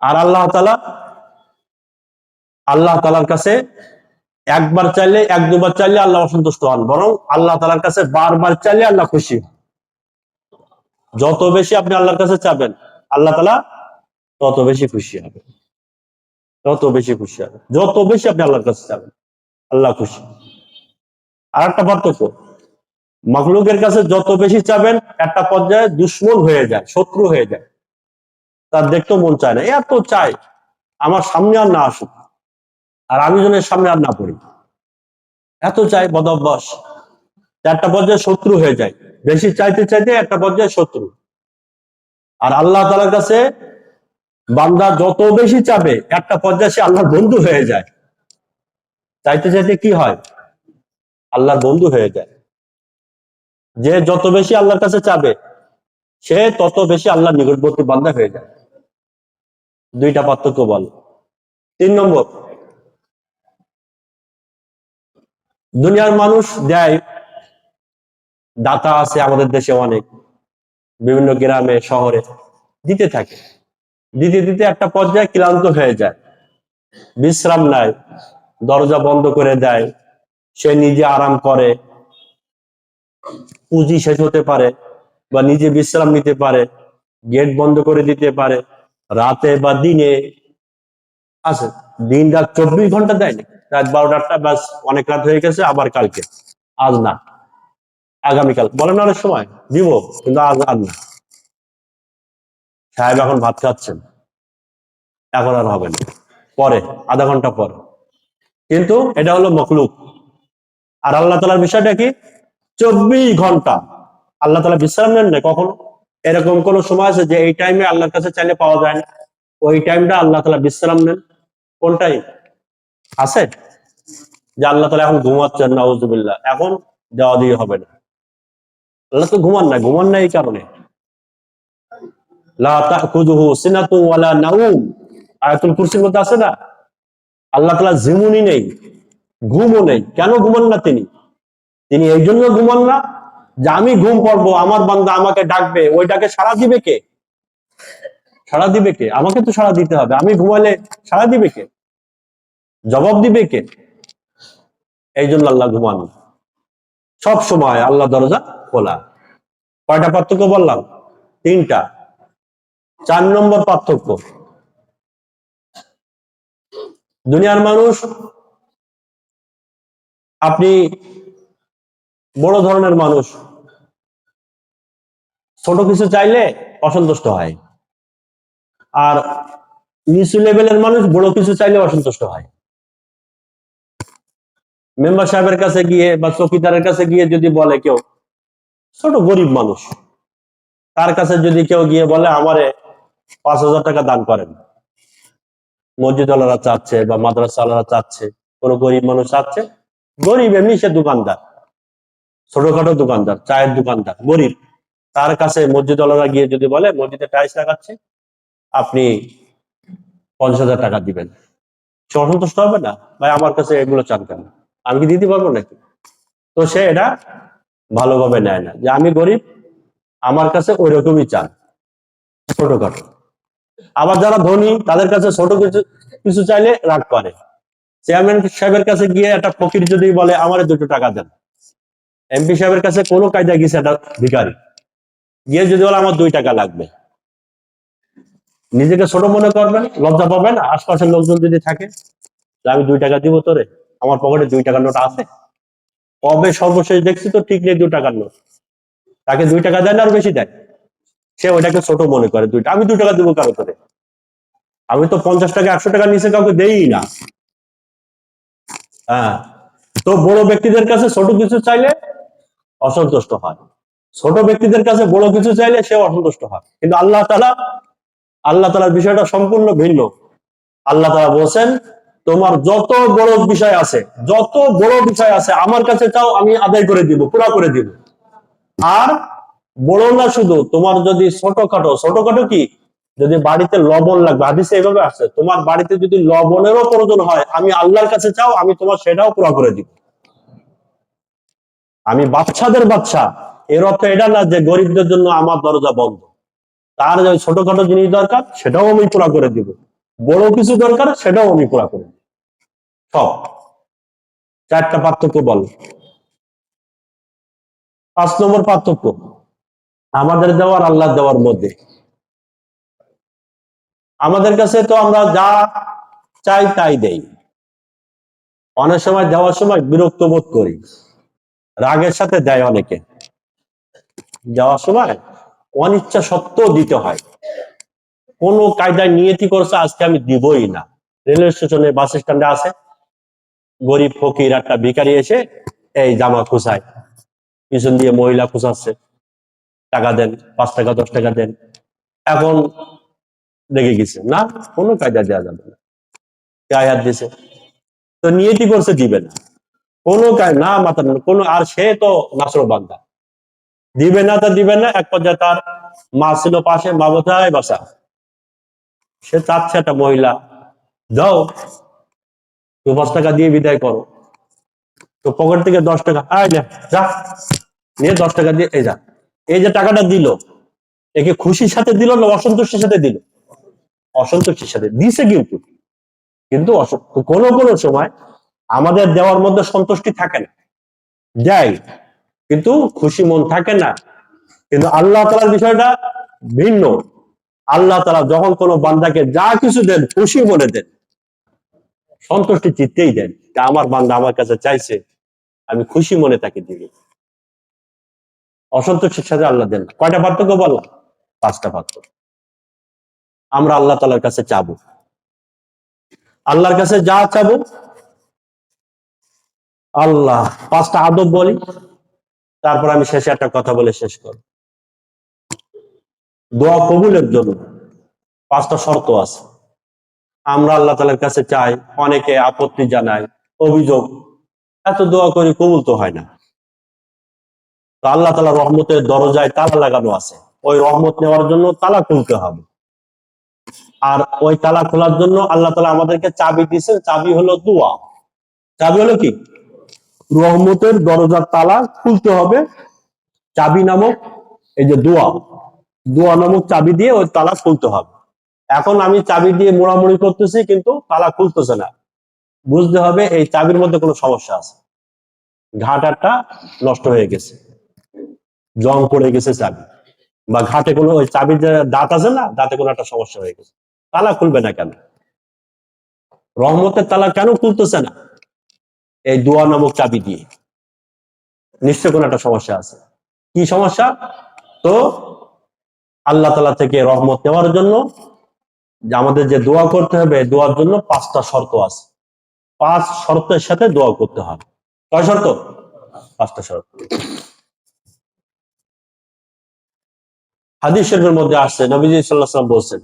আর আল্লাহ তাআলার কাছে একবার চাইলে, 1-2 বার চাইলে আল্লাহ অসন্তুষ্ট হন, বরং আল্লাহ তাআলার কাছে বারবার চাইলে আল্লাহ খুশি হন। যত বেশি আপনি আল্লাহর কাছে চাবেন, আল্লাহ তাআলা তত বেশি খুশি হবে, তত বেশি খুশি হবে। যত বেশি আপনি আল্লাহর কাছে চাবেন, আল্লাহ খুশি। আর একটা পার্থক্য, মাখলুকের কাছে যত বেশি চাবেন, একটা পর্যায়ে দুশ্মন হয়ে যায়, শত্রু হয়ে যায়। তার দেখতেও মন চায় না, এত চাই আমার সামনে আর না আসুক, আর আমি যেন এর সামনে আর না পড়ি, এত চাই, বদ অভ্যাস। একটা পর্যায়ে শত্রু হয়ে যায়, বেশি চাইতে চাইতে একটা পর্যায়ে শত্রু। আর আল্লাহ তাআলার কাছে বান্দা যত বেশি চাবে, একটা পর্যায়ে সে আল্লাহর বন্ধু হয়ে যায়। চাইতে চাইতে কি হয়? আল্লাহর বন্ধু হয়ে যায়। যে যত বেশি আল্লাহর কাছে চাবে, সে তত বেশি আল্লাহর নিকটবর্তী বান্দা হয়ে যায়। 2টা পার্থক্য বল। 3 নম্বর, দুনিয়ার মানুষ দেয়, দাতা আছে আমাদের দেশে অনেক, বিভিন্ন গ্রামে শহরে দিতে থাকে, দিতে দিতে একটা পর্যায়ে ক্লান্ত হয়ে যায়, বিশ্রাম নেয়, দরজা বন্ধ করে দেয়, সে নিজে আরাম করে, পুঁজি শেষ হতে পারে, বা নিজে বিশ্রাম নিতে পারে, গেট বন্ধ করে দিতে পারে, রাতে বা দিনে আছে। দিন রাত 24 ঘন্টা দেয়নি, রাত 12টা বাস, অনেক রাত হয়ে গেছে, আবার কালকে, আজ না, আগামীকাল বলেন, অনেক সময় দিব, কিন্তু আজ আর না। সাহেব এখন ভাত খাচ্ছেন, এখন আর হবে না, পরে, আধা ঘন্টা পরে। কিন্তু এটা হলো মখলুক। আর আল্লাহ তাআলার বিষয়টা কি? 24 ঘন্টা আল্লাহ তাআলা বিশ্রাম নেন না কখনো। এরকম কোন সময় আছে যে এই টাইমে আল্লাহর কাছে চাইলে পাওয়া যায় না, ওই টাইমটা আল্লাহ তাআলা বিশ্রাম নেন? কোন টাইম আছে যে আল্লাহ তাআলা এখন ঘুমাচ্ছেন? নাউজুবিল্লাহ, এখন দেওয়া দিয়ে হবে না। আল্লাহ তো ঘুমান না এই কারণে, লা তাখুযুহু সিনাতুন ওয়ালা নাউম, আয়াতুল কুরসির মধ্যে আছে না? আল্লাহ তাআলা জিমুনি নেই, ঘুমও নেই। কেন ঘুমান না তিনি? তিনি এই জন্য ঘুমান না যে আমি ঘুম পড়বো, আমার বান্দা আমাকে ডাকবে, ওই ডাকে সাড়া দিবে কে? সাড়া দিবে কে? আমাকে তো সাড়া দিতে হবে। আমি ঘুমালে সাড়া দিবে কে? জবাব দিবে কে? এই জন্য আল্লাহ ঘুমান। সব সময় আল্লাহ দরজা খোলা। কয়টা পার্থক্য বললাম? 3টা। 4 নম্বর পার্থক্য, দুনিয়ার মানুষ, আপনি বড় ধরনের মানুষ, ছোট কিছু চাইলে অসন্তুষ্ট হয়। আর নিচু লেভেলের মানুষ বড় কিছু চাইলে অসন্তুষ্ট হয়। মেম্বার সাহেবের কাছে গিয়ে বা চৌকিদারের কাছে গিয়ে যদি বলে কেউ, ছোট গরিব মানুষ, তার কাছে যদি কেউ গিয়ে বলে আমারে 5,000 টাকা দান করেন, মসজিদ ওয়ালারা চাচ্ছে বা মাদ্রাসা ওয়ালারা চাচ্ছে, কোন গরিব মানুষ চাচ্ছে, গরিব এমনি, সে দোকানদার, ছোটখাটো দোকানদার, চায়ের দোকানদার, গরিব, তার কাছে মসজিদ ওয়ালারা গিয়ে যদি বলে মসজিদে টাইলস লাগাচ্ছে, আপনি 50,000 টাকা দিবেন, সে অসন্তুষ্ট হবে না? ভাই আমার কাছে এগুলো চান কেন, আমি কি দিতে পারবো নাকি? তো সে এটা ভালোভাবে নেয় না, যে আমি গরিব, আমার কাছে ওই রকমই চান, ছোটখাটো। আবার যারা ধনী তাদের কাছে ছোট কিছু কিছু চাইলে রাগ করে। চেয়ারম্যান সাহেবের কাছে গিয়ে একটা ফকির যদি বলে আমার 2 টাকা দেন, এমপি সাহেবের কাছে কোনো কায়দা গেছে একটা ভিখারি গিয়ে যদি বলে আমার 2 টাকা লাগবে, নিজেকে ছোট মনে করবেন, লজ্জা পাবেন। আশপাশের লোকজন যদি থাকে যে আমি 2 টাকা দিব তোরে, আমার পকেটে 2 টাকার নোট আছে, কবে সর্বশেষ দেখছি তো ঠিক নেই 2 টাকার নোট, তাকে 2 টাকা দেয় না আর বেশি দেয়, সে ওইটাকে ছোট মনে করে। আমি 2 টাকা দিব কারো করে, আমি তো 50 টাকা 100 টাকা নিচে কাউকে দেই না। হ্যাঁ, তো বড় ব্যক্তিদের কাছে ছোট কিছু চাইলে অসন্তুষ্ট হয়, ছোট ব্যক্তিদের কাছে বড় কিছু চাইলে সে অসন্তুষ্ট হয়। কিন্তু আল্লাহ তাআলার বিষয়টা সম্পূর্ণ ভিন্ন। আল্লাহ তাআলা বলছেন তোমার যত বড় বিষয় আছে, যত বড় বিষয় আছে আমার কাছে চাও, আমি আদায় করে দিব, পুরা করে দিব। আর বড় না শুধু, তোমার যদি ছোটখাটো কি, যদি বাড়িতে লবণ লাগবে, হাদিসে এইভাবে আসছে, তোমার বাড়িতে যদি লবণেরও প্রয়োজন হয় আমি আল্লাহর কাছে চাও, আমি তোমার সেটাও পুরা করে দিব। আমি বাচ্চাদের বাচ্চা, এর অর্থ এটা না যে গরিবদের জন্য আমার দরজা বন্ধ। তার যে ছোটখাটো জিনিস দরকার সেটাও আমি পুরা করে দিব, বড় কিছু দরকার সেটাও আমি পুরা করে দিব। সব 4টা পার্থক্য বল। 5 নম্বর পার্থক্য আমাদের দেওয়ার আল্লাহ দেওয়ার মধ্যে। আমাদের কাছে তো আমরা যা চাই তাই দেই, অনেক সময় দেওয়ার সময় বিরক্ত বোধ করি, রাগের সাথে দেয় অনেকে, দেওয়ার সময় অনিচ্ছা সত্ত্বেও দিতে হয়, কোন কায়দায় নিয়তি করছে আজকে আমি দিবই না। রেলওয়ে স্টেশনে বাস স্ট্যান্ডে আছে গরিব ফকির একটা ভিখারি এসে এই জামা খুঁচায়, পিছন দিয়ে মহিলা খুঁচাচ্ছে, টাকা দেন, 5 টাকা 10 টাকা দেন। এখন রেগে গেছে, না কোনো কায়দা দেওয়া যাবে না, গায়ে হাত দিছে, তো নিয়তি করছে দিবে না, কোনো না মাথা কোনো, আর সে তো নাসর বান্দা, দিবে না তো দিবে না। এক পর্যায়ে তার মা ছিল পাশে, মা বোঝায় বাসা, সে চাচ্ছে একটা মহিলা দাও, তো 5 টাকা দিয়ে বিদায় করো, তো পকেট থেকে 10 টাকা, আয় না যা, নিয়ে 10 টাকা দিয়ে এই যা। এই যে টাকাটা দিল, একে খুশির সাথে দিল না অসন্তুষ্টির সাথে দিল? অসন্তুষ্টির সাথে দিছে। কিন্তু কিন্তু কোনো কোনো সময় আমাদের দেওয়ার মধ্যে সন্তুষ্টি থাকে না, দেয় কিন্তু খুশি মন থাকে না। কিন্তু আল্লাহ তাআলার বিষয়টা ভিন্ন। আল্লাহ তাআলা যখন কোনো বান্দাকে যা কিছু দেন খুশি মনে দেন, সন্তুষ্টি চিত্তেই দেন, আমার বান্দা আমার কাছে চাইছে, আমি খুশি মনে তাকে দিব। অসন্তুষ্টির সাথে আল্লাহ দেন। কয়টা পার্থক্য বললাম? 5টা পার্থক্য। আমরা আল্লাহ তাআলার কাছে চাবো, আল্লাহর কাছে যা চাবো, আল্লাহ 5টা আদব বলি, তারপর আমি শেষে একটা কথা বলে শেষ করব। দোয়া কবুলের জন্য 5টা শর্ত আছে। আমরা আল্লাহ তাআলার কাছে চাই, অনেকে আপত্তি জানায়, অভিযোগ, এত দোয়া করি কবুল তো হয় না। তো আল্লাহ তাআলার রহমতের দরজায় তালা লাগানো আছে, ওই রহমত নেওয়ার জন্য তালা খুলতে হবে। আর ওই তালা খোলার জন্য আল্লাহ তাআলা আমাদেরকে চাবি দিয়েছেন, চাবি হলো দোয়া। চাবি হলো কি? রহমতের দরজার তালা খুলতে হবে চাবি নামক এই যে দোয়া, দোয়া নামক চাবি দিয়ে ওই তালা খুলতে হবে। এখন আমি চাবি দিয়ে মোড়ামুড়ি করতেছি কিন্তু তালা খুলতেছে না, বুঝতে হবে এই চাবির মধ্যে কোনো সমস্যা আছে, ঘাটারটা নষ্ট হয়ে গেছে, জং পড়ে গেছে চাবি, বা ঘাটে কোনো ওই চাবির যে দাঁত আছে না, দাঁতে কোনো একটা সমস্যা হয়ে গেছে, তালা খুলবে না কেন? রহমতের তালা কেন খুলতেছে না? এই দোয়া নামক চাবি দিয়ে নিশ্চয় কোনো একটা সমস্যা আছে। কি সমস্যা? তো আল্লাহ তাআলা থেকে রহমত নেওয়ার জন্য যে আমাদের যে দোয়া করতে হবে, দোয়ার জন্য 5টা শর্ত আছে। 5 শর্তের সাথে দোয়া করতে হবে। কয় শর্ত? 5টা শর্ত। হাদিস শরীফের মধ্যে আসছে, নবীজি সাল্লাল্লাহু আলাইহি ওয়াসাল্লাম বলেছেন,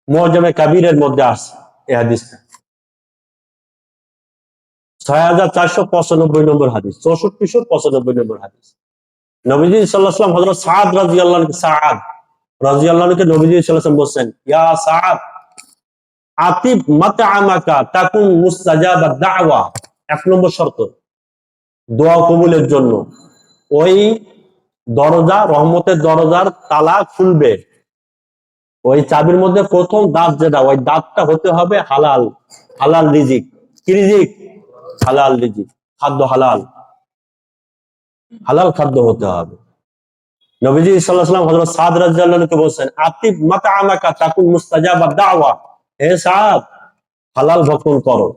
মুআজ্জামে কাবীরের মধ্যে আসছে এই হাদিসটা, 6495 নম্বর হাদিস, 6495 নম্বর হাদিস। নবীজি সাল্লাল্লাহু আলাইহি ওয়াসাল্লাম হযরত সাআদ রাদিয়াল্লাহু আনহু নবীজি সাল্লাল্লাহু আলাইহি ওয়াসাল্লাম বলেছেন, ইয়া সাআদ আতিব মাতআমাকা তাকুন মুস্তাজাবাদ দাওয়া। 1 নম্বর শর্ত দোয়া কবুলের জন্য, ওই দরজা, রহমতের দরজার তালা খুলবে, ওই চাবির মধ্যে প্রথম দাঁত যেটা, ওই দাঁতটা হতে হবে হালাল। হালাল রিজিক। কি রিজিক? হালাল রিজিক, খাদ্য হালাল, হালাল খাদ্য হতে হবে। নবীজি সাল্লাল্লাহু আলাইহি ওয়াসাল্লাম হযরত সাদ রাদিয়াল্লাহু আনহু বলেন, আতিব মাতআমাকা তাকুন মুস্তাজাবাদ দাওয়া। হে সাদ, হালাল ভক্ষণ করো,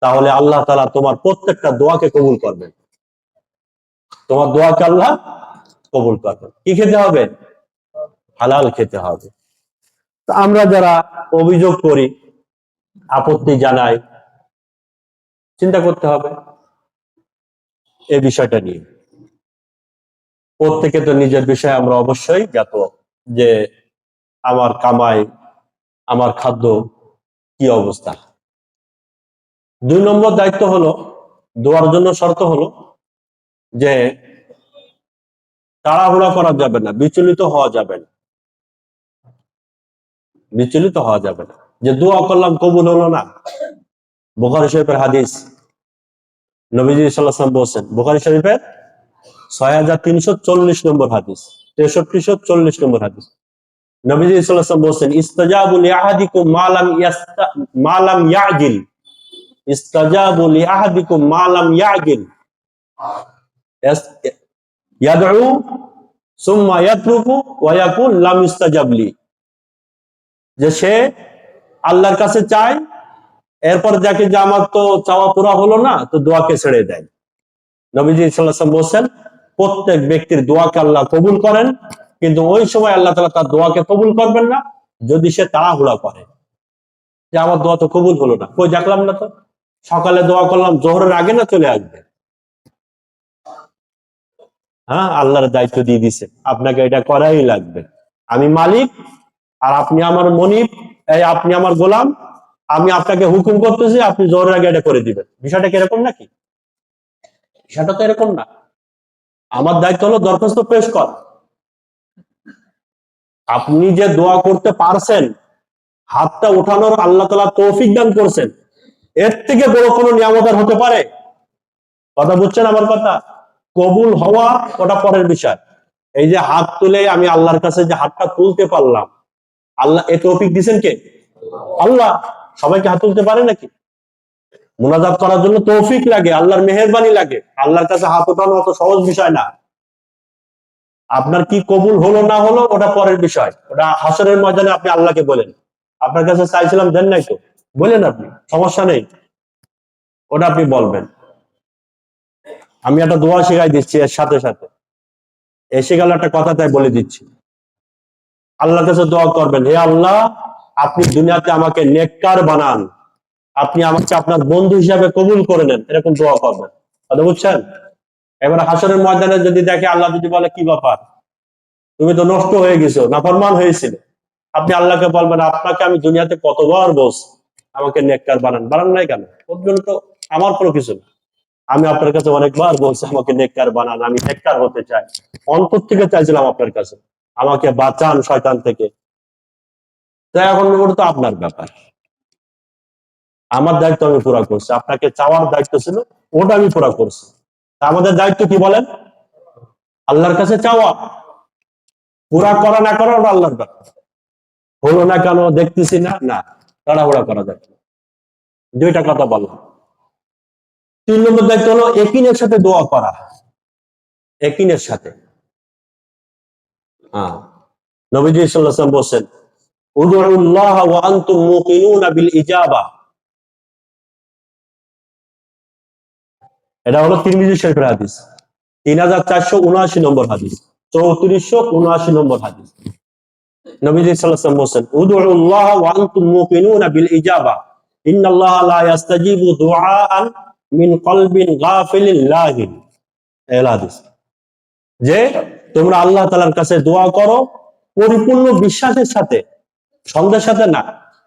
তাহলে আল্লাহ তাআলা তোমার প্রত্যেকটা দোয়াকে কবুল করবেন। তোমার দোয়াকে আল্লাহ কবুল করবেন। কি খেতে হবে? হালাল খেতে হবে। তো আমরা যারা অভিযোগ করি, আপত্তি জানাই, চিন্তা করতে হবে এই বিষয়টা নিয়ে। প্রত্যেকে তো নিজের বিষয়ে আমরা অবশ্যই জ্ঞাত যে আমার কামাই, আমার খাদ্য কি অবস্থা। 2 নম্বর দায়িত্ব হলো, দোয়ার জন্য শর্ত হলো যে তাড়াহুড়া করা যাবে না, বিচলিত হওয়া যাবে না। বিচলিত হওয়া যাবে না যে দোয়া করলাম কবুল হলো না। বুখারী শরীফের হাদিস, নবীজি সাল্লাল্লাহু আলাইহি ওয়াসাল্লাম বলেছেন, বুখারী শরীফের 6340 নম্বর হাদিস, 6340 নম্বর হাদিস, নবীজি সাল্লাল্লাহু আলাইহি ওয়াসাল্লাম বলেছেন, ইস্তাজাবু লিআহাদিকুম মা লাম ইয়াজিল। ইস্তাজাবু লিআহাদিকুম মা লাম ইয়াজিল। ইয়াদউ সুম্মা ইয়াতরুকু ওয়া ইয়াকুল লাম ইস্তাজাব লি। যে সে আল্লাহর কাছে চায়, এরপর দেখে যে আমার তো চাওয়া পুরা হলো না, তো দোয়াকে ছেড়ে দেয়। নবীজি সাল্লাল্লাহু আলাইহি ওয়াসাল্লাম বলেছেন, প্রত্যেক ব্যক্তির দোয়াকে আল্লাহ কবুল করেন, কিন্তু ওই সময় আল্লাহ তাআলা তার দোয়াকে কবুল করবেন না যদি সে তাড়াহুড়া করে যে আমার দোয়া তো কবুল হলো না, কই দেখলাম না তো, সকালে দোয়া করলাম জোহরের আগে না চলে আসবে। হ্যাঁ, আল্লাহর দায়িত্ব দিয়ে দিছে, আপনাকে এটা করাই লাগবে। আমি মালিক আর আপনি আমার মনিব, এই আপনি আমার গোলাম, আমি আপনাকে হুকুম করতেছি, আপনি জোহরের আগে এটা করে দিবেন। বিষয়টা কি এরকম নাকি? বিষয়টা তো এরকম না। আমার দায়িত্ব হলো দরখাস্ত পেশ কর। আপনি যে দোয়া করতে পারছেন, হাতটা উঠানোর আল্লাহ তাআলা তৌফিক দান করছেন, এর থেকে বড় কোনো নিয়ামত আর হতে পারে? কথা বুঝছেন আমার কথা? কবুল হওয়া ওটা পরের বিষয়। এই যে হাত তুলে আমি আল্লাহর কাছে যে হাতটা তুলতে পারলাম, আল্লাহ এ তৌফিক দিচ্ছেন কে? আল্লাহ। সবাইকে হাত তুলতে পারে নাকি? মুনাজাত করার জন্য তৌফিক লাগে, আল্লাহর মেহেরবানি লাগে। আল্লাহর কাছে হাত ওঠানো অত সহজ বিষয় না। আপনার কি কবুল হলো না হলো ওটা পরের বিষয়, ওটা হাসরের ময়দানে আপনি আল্লাহকে বলেন। আপনার কাছে চাইছিলাম, দেন নাই তো, বলেন আপনি, সমস্যা নেই, ওটা আপনি বলবেন। আমি একটা দোয়া শিখাই দিচ্ছি এর সাথে সাথে, এসে গেল একটা কথা, তাই বলে দিচ্ছি। আল্লাহর কাছে দোয়া করবেন, হে আল্লাহ, আপনি দুনিয়াতে আমাকে নেককার বানান, আপনি আমাকে আপনার বন্ধু হিসাবে কবুল করে নেন, এরকম দোয়া করবেন। কথা বুঝছেন? এবার হাসরের ময়দানে যদি দেখে, আল্লাহ যদি বলে, কি ব্যাপার, তুমি তো নষ্ট হয়ে গেছো, নাফরমান হয়েছিল, আপনি আল্লাহকে বলবেন, আপনাকে আমি দুনিয়াতে কতবার বলছি আমাকে নেককার বানান, বানান নাই কেন? ওর জন্য তো আমার কোনো কিছু না। আমি আপনার কাছে অনেকবার বলছি আমাকে নেককার বানান, আমি নেককার হতে চাই, অন্তর থেকে চাইছিলাম আপনার কাছে, আমাকে বাঁচান শয়তান থেকে। তাই এখন ওটা তো আপনার ব্যাপার, আমার দায়িত্ব আমি পুরা করছি, আপনাকে চাওয়ার দায়িত্ব ছিল, ওটা আমি পুরা করছি। তা আমাদের দায়িত্ব কি বলেন? আল্লাহর কাছে চাওয়া, পুরা করা না করা ওটা আল্লাহর ব্যাপার। হলো না কেন দেখতেছি না, না, তাড়াহুড়া করা যায় না। 2টা কথা বললাম। 3 নম্বর দায়িত্ব হলো একিনের সাথে দোয়া করা। একিনের সাথে, হ্যাঁ, নবীজি সাল্লাল্লাহু আলাইহি ওয়াসাল্লাম বলেছেন, উদউল্লাহ ওয়া আনতুম মুকিনুনা বিল ইজাবা। এটা হলো তিরমিজি শরীফের হাদিস, 3479 নম্বর হাদিস, 3479 নম্বর হাদিস। নবীজি সাল্লাল্লাহু আলাইহি ওয়াসাল্লাম বলেছেন, উদউল্লাহ ওয়া আনতুম মুকিনুনা বিল ইজাবা, ইন্নাল্লাহা লা ইস্তাজিবু দুআআন মিন কলবিন গাফিলিন লাহিন। এই হাদিস, যে তোমরা আল্লাহ তাআলার কাছে দোয়া করো পরিপূর্ণ বিশ্বাসের সাথে, সন্দেহের সাথে না,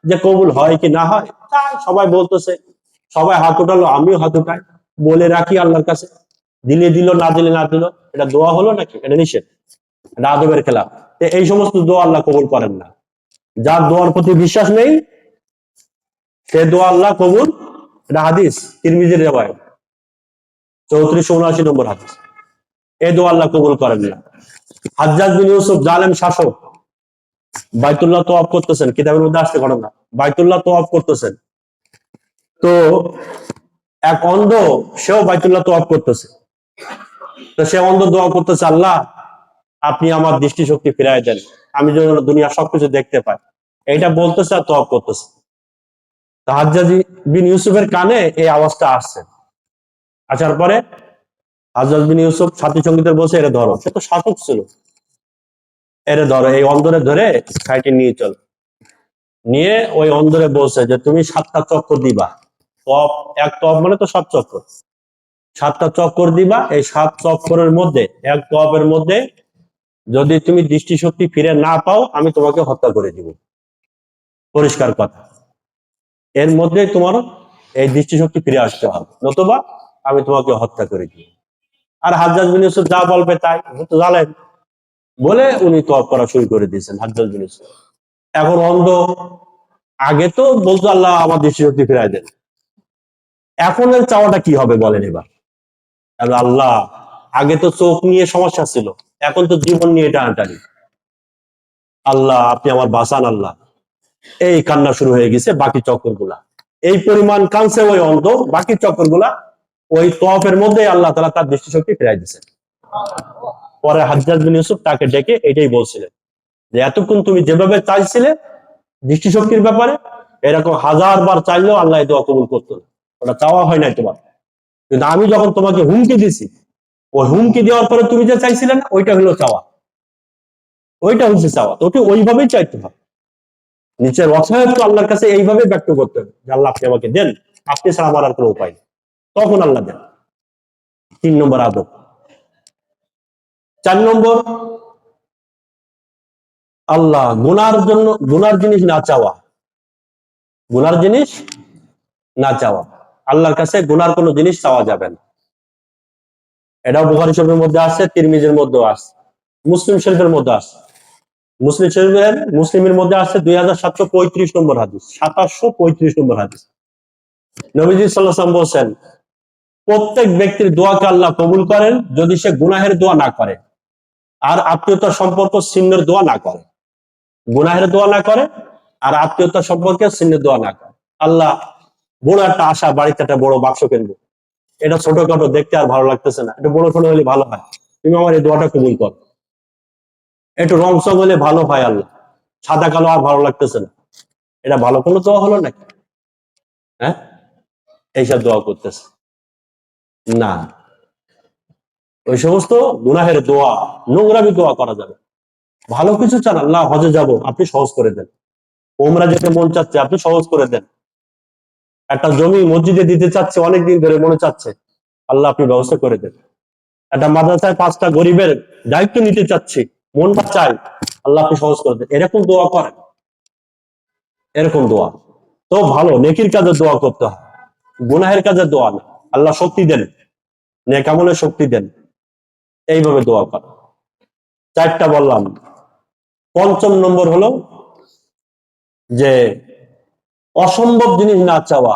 যে কবুল হয় কি না হয়। তাই সবাই বলতেছে, সবাই হাত উঠালো, আমিও হাত উঠাই, বলে রাখি আল্লাহর কাছে, দিলে দিল, না দিলে না দিল, এটা দোয়া হলো নাকি? এটা নিষেধ, এটা আদবের খেলাফ। এই সমস্ত দোয়া আল্লাহ কবুল করেন না। যার দোয়ার প্রতি বিশ্বাস নেই, সে দোয়া আল্লাহ কবুল, এটা হাদিস, তিরমিজির রিওয়ায়াত, 3479 নম্বর হাদিস। এই দোয়া আল্লাহ কবুল করেন না। হাজ্জাজ বিন ইউসুফ জালেম শাসক, বাইতুল্লাহ তওয়াফ করতেছেন, কিতাবের মধ্যে আসছে ঘটনা, বাইতুল্লাহ তওয়াফ করতেছেন। তো এক অন্ধ, সেও বাইতুল্লাহ তওয়াফ করতেছে। তো সে অন্ধ দোয়া করতেছে, আল্লাহ আপনি আমার দৃষ্টিশক্তি ফিরাই দেন, আমি যেন দুনিয়া সবকিছু দেখতে পাই। এইটা বলতেছে আর তওয়াফ করতেছে। তো হাজ্জাজ বিন ইউসুফের কানে এই আওয়াজটা আসছে। আসার পরে হাজ্জাজ বিন ইউসুফ সাথী সঙ্গীদের বলছে, এরে ধরো, সে তো শাসক ছিল, এরে ধরো, এই অন্ধরে ধরে সাইডে নিয়ে চল। নিয়ে ওই অন্ধরে বলছে যে তুমি 7টা চক্কর দিবা। তপ, এক তপ মানে তো 7 চক্কর, 7টা চক্কর দিবা। এই 7 চক্করের মধ্যে, এক তপের মধ্যে যদি তুমি দৃষ্টিশক্তি ফিরে না পাও, আমি তোমাকে হত্যা করে দিব। পরিষ্কার কথা, এর মধ্যে তোমার এই দৃষ্টিশক্তি ফিরে আসতে হবে, নতুবা আমি তোমাকে হত্যা করে দিব। আর হাজ্জাজ বিন ইউসুফ যা বলবে তাই, তো জানেন, বলে উনি তওয়াব করা শুরু করে দিয়েছেন হাজ্জাজ বিন ইউসুফ। এখন অন্ধ, আগে তো বলতো আল্লাহ আমার দৃষ্টিশক্তি ফিরাই দেন, এখন এর চাওয়াটা কি হবে বলেন এবার? আল্লাহ, আগে তো চোখ নিয়ে সমস্যা ছিল, এখন তো জীবন নিয়ে টানাটানি, আল্লাহ আপনি আমার বাঁচান আল্লাহ। এই কান্না শুরু হয়ে গেছে বাকি চক্কর গুলা, এই পরিমাণ কানছে ওই অন্ধ, বাকি চক্কর গুলা ওই তওয়াফের মধ্যে আল্লাহ তাআলা তার দৃষ্টিশক্তি ফিরাই দিয়েছে। পরে হাজ্জাজ বিন ইউসুফ তাকে ডেকে এটাই বলছিলেন যে এতক্ষণ তুমি যেভাবে চাইছিলে দৃষ্টিশক্তির ব্যাপারে, এরকম 1000 বার চাইলেও আল্লাহ এই দোয়া কবুল করতো না, ওটা চাওয়া হয় নাই তোমার। কিন্তু আমি যখন তোমাকে হুমকি দিছি, ওই হুমকি দেওয়ার পরে তুমি যে চাইছিলে না, ওইটা হলো চাওয়া, ওইটা হচ্ছে চাওয়া। তো ওকে ওইভাবেই চাইতে হবে, নিচের অসহায়ত্ব আল্লাহর কাছে এইভাবে ব্যক্ত করতে হবে যে আল্লাহ আপনি আমাকে দেন, আপনি ছাড়া আমার আর কোনো উপায় নেই, তখন আল্লাহ দেন। 3 নম্বর আদব। 4 নম্বর, আল্লাহ গুনার জন্য, গুনার জিনিস না চাওয়া, গুনার জিনিস না চাওয়া, আল্লাহর কাছে গুনার কোনো জিনিস চাওয়া যাবে না। এটাও বুখারী শরীফের মধ্যে আছে, তিরমিজির মধ্যেও আছে, মুসলিম শরীফের মধ্যে আছে। মুসলিমের মধ্যে আছে 2735 নম্বর হাদিস, 2735 নম্বর হাদিস। নবীজি সাল্লাল্লাহু আলাইহি ওয়াসাল্লাম বলেছেন, প্রত্যেক ব্যক্তির দোয়াকে আল্লাহ কবুল করেন যদি সে গুনাহের দোয়া না করে, আর আত্মীয়তার সম্পর্ক ছিন্নের দোয়া না করে। গুনাহের দোয়া না করে, আর আত্মীয়তার সম্পর্কে ছিন্নের দোয়া না করে। আল্লাহ, বড় একটা আশা, বাড়িতে একটা বড় বাক্স কিনবো, এটা ছোটখাটো দেখতে আর ভালো লাগতেছে না, একটু বড় ছোট হলে ভালো হয়, তুমি আমার এই দোয়াটা কবুল কর। একটু রং চং হলে ভালো হয় আল্লাহ, সাদা কালো আর ভালো লাগতেছে না, এটা ভালো কোনো দোয়া হলো নাকি? হ্যাঁ, এইসব দোয়া করতেছে না। ওই সমস্ত গুনাহের দোয়া, নোংরামি দোয়া করা যাবে। ভালো কিছু চান, আল্লাহ হজে যাব, আপনি সহজ করে দেন। ওমরা যেতে মন চাচ্ছে, আপনি সহজ করে দেন। একটা জমি মসজিদে দিতে চাচ্ছে, অনেকদিন ধরে মনে চাচ্ছে, আল্লাহ আপনি ব্যবস্থা করে দেন। একটা মাদ্রাসায় 5টা গরিবের দায়িত্ব নিতে চাচ্ছি, মনটা চাই, আল্লাহ আপনি সহজ করে দেন। এরকম দোয়া করেন, এরকম দোয়া তো ভালো, নেকির কাজে দোয়া করতে হয়, গুনাহের কাজে দোয়া না। আল্লাহ শক্তি দেন, নেক আমলের শক্তি দেন, এইভাবে দোয়া কর। 4টা বললাম। 5ম নম্বর হলো যে অসম্ভব জিনিস না চাওয়া।